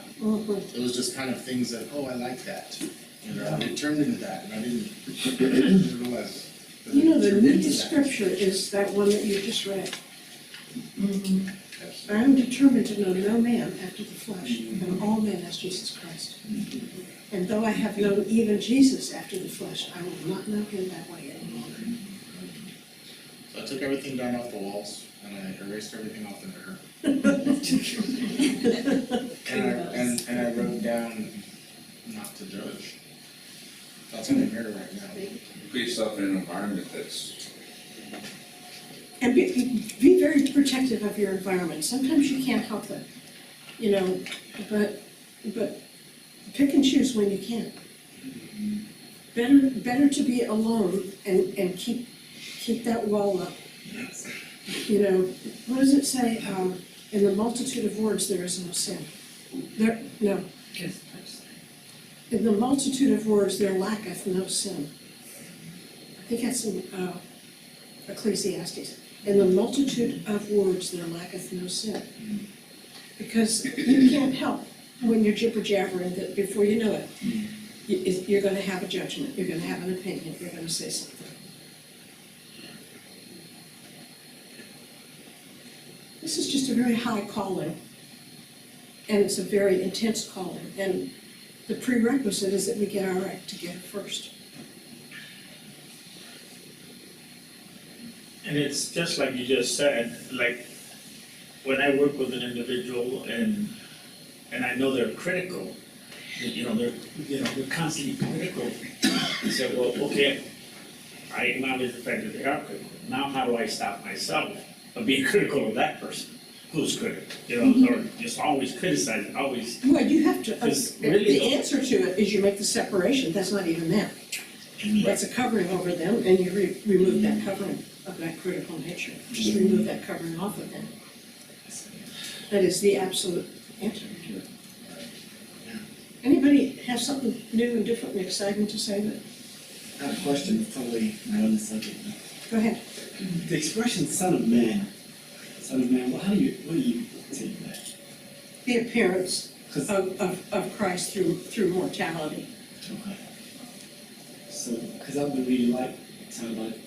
It was just kind of things that, oh, I like that. You know, it turned into that, and I didn't realize that You know, it the turned into neatest that. scripture is that one that you just read. Yes. I am determined to know no man after the flesh, and all men as Jesus Christ. And though I have known even Jesus after the flesh, I will not know him that way any longer. So I took everything down off the walls, and I erased everything off the mirror. And I wrote down not to judge. That's in the mirror right now. Put yourself in an environment that's, And be very protective of your environment. Sometimes you can't help it, you know, but pick and choose when you can. Better to be alone and keep that wall up. You know, what does it say? In the multitude of words, there is no sin. In the multitude of words, there lacketh no sin. I think that's in Ecclesiastes. In the multitude of words, there lacketh no sin. Because you can't help when you're jibber-jabbering that before you know it, you're gonna have a judgment, you're gonna have an opinion, you're gonna say something. This is just a very high calling, and it's a very intense calling, and the prerequisite is that we get our act together first. And it's just like you just said, like, when I work with an individual and I know they're critical, they're constantly critical. I say, well, okay, I acknowledge the fact that they are critical. Now how do I stop myself of being critical of that person who's critical? Or just always criticizing, always. Well, you have to, Because really- the answer to it is you make the separation, that's not even them. That's a covering over them, and you remove that covering of that critical nature. Just remove that covering off of them. That is the absolute answer to it. Anybody have something new and different and exciting to say? That I have a question, totally not on the subject. Go ahead. The expression son of man, what do you take that? The appearance 'Cause- of Christ through mortality. Okay. So, because I've been reading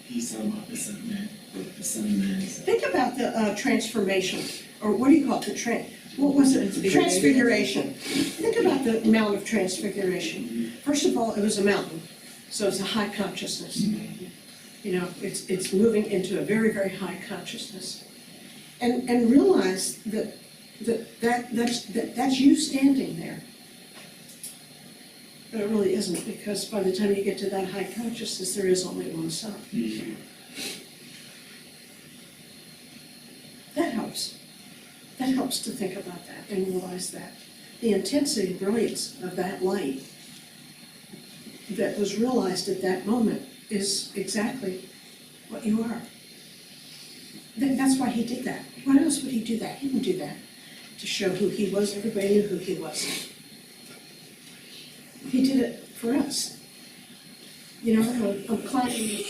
he's talking about the son of man, the son of man. Think about the transformation, or what do you call it, what was it? Transfiguration. Think about the Mount of Transfiguration. First of all, it was a mountain, so it's a high consciousness. You know, it's moving into a very, very high consciousness. And realize that's you standing there. But it really isn't, because by the time you get to that high consciousness, there is only one sun. That helps. That helps to think about that and realize that. The intensity and brilliance of that light that was realized at that moment is exactly what you are. That's why he did that. Why else would he do that? He didn't do that to show who he was. Everybody knew who he was. He did it for us. You know, I'm climbing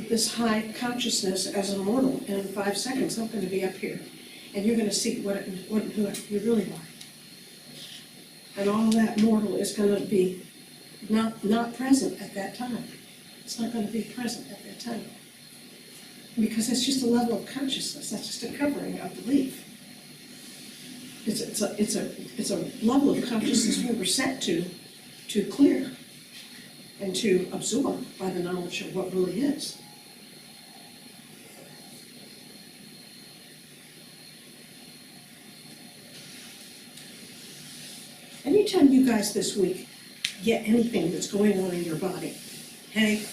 this high consciousness as a mortal, and in 5 seconds I'm going to be up here, and you're going to see who you really are. And all that mortal is going to be not present at that time. It's not going to be present at that time. Because it's just a level of consciousness. That's just a covering of belief. It's a level of consciousness we were set to clear and to absorb by the knowledge of what really is. Anytime you guys this week get anything that's going on in your body, headache,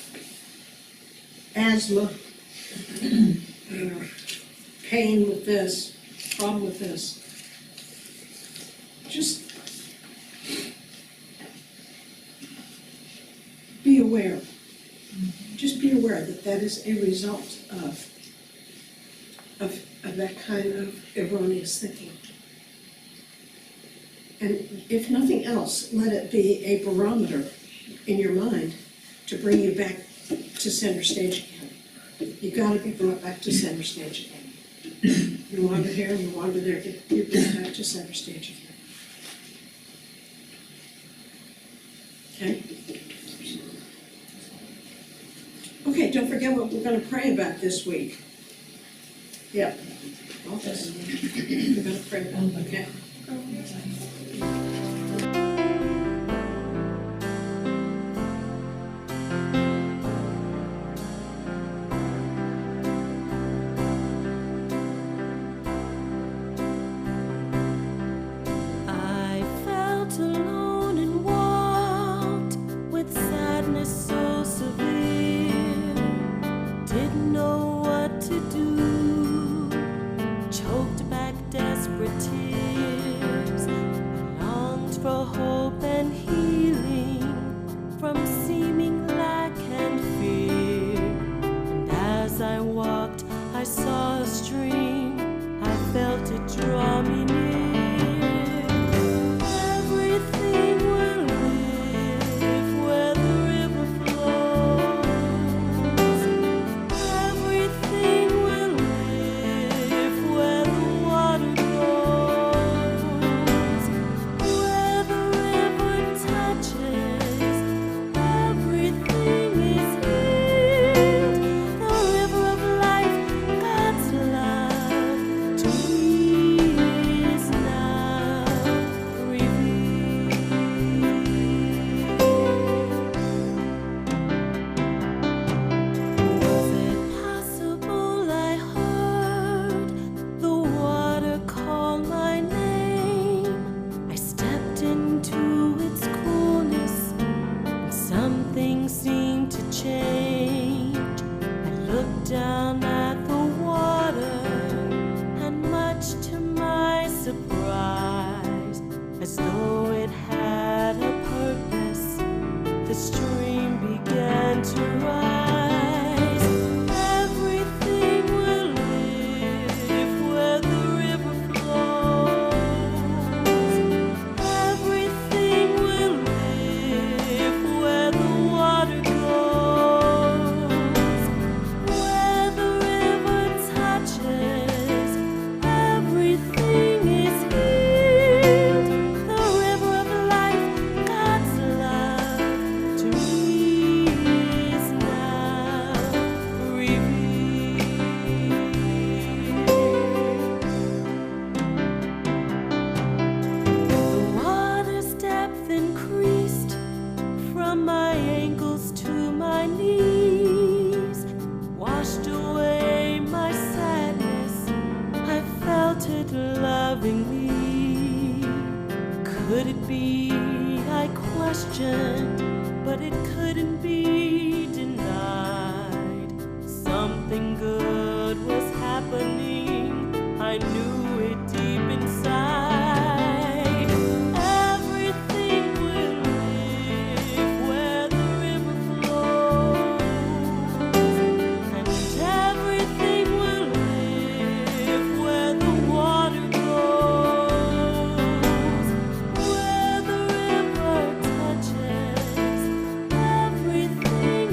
asthma, pain with this, problem with this, just be aware. Just be aware that that is a result of that kind of erroneous thinking. And if nothing else, let it be a barometer in your mind to bring you back to center stage again. You gotta be brought back to center stage again. You wander here, you wander there, you're brought back to center stage again. Okay? Okay, don't forget what we're gonna pray about this week. Yep. All this. We're gonna pray about, okay? I felt alone and walked with sadness so severe. Didn't know what to do. Choked back desperate tears. Longed for hope and healing from seeming lack and fear. And as I walked, I saw a stream. I felt it draw me near. Everything will live where the river flows. Everything will live where the water goes. Where the river touches, everything is healed. The river of life, God's love to me is now revealed. Was it possible I heard the water call my name? I stepped into its coolness and something seemed to change. I looked down at the water and much to my surprise, as though it had a purpose, the stream began to rise. Everything will live where the river flows. Everything will live where the water goes. Where the river touches, everything is healed. The river of life, God's love to me is now revealed. The water's depth increased from my ankles to my knees, washed away my sadness. I felt it loving me. Could it be, I questioned, but it couldn't be denied. Something good was happening. I knew it deep inside. Everything will live where the river flows, and everything will live where the water goes. Where the river touches, everything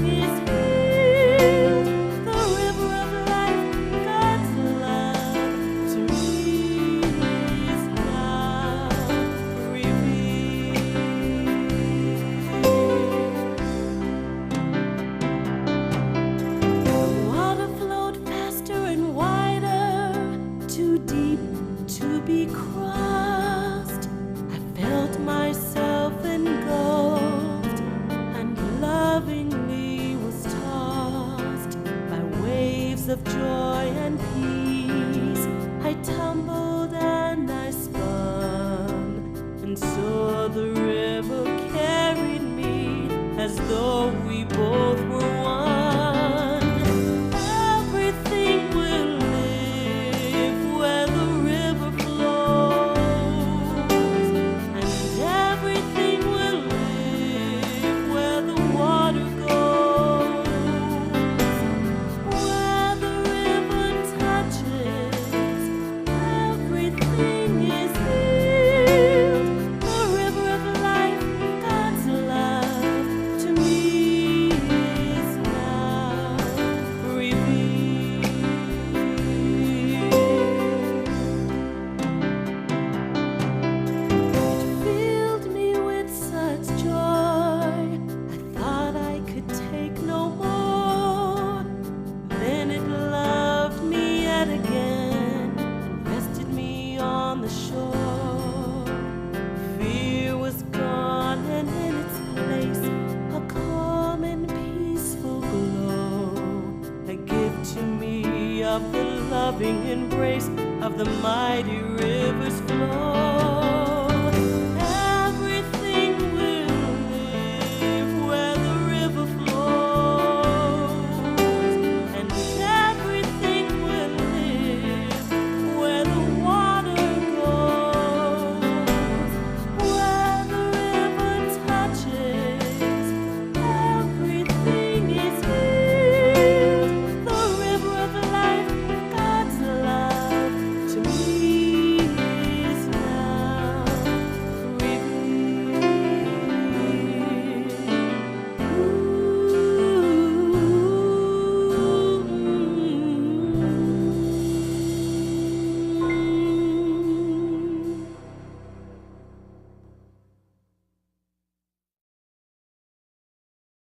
loving embrace of the mighty river's flow.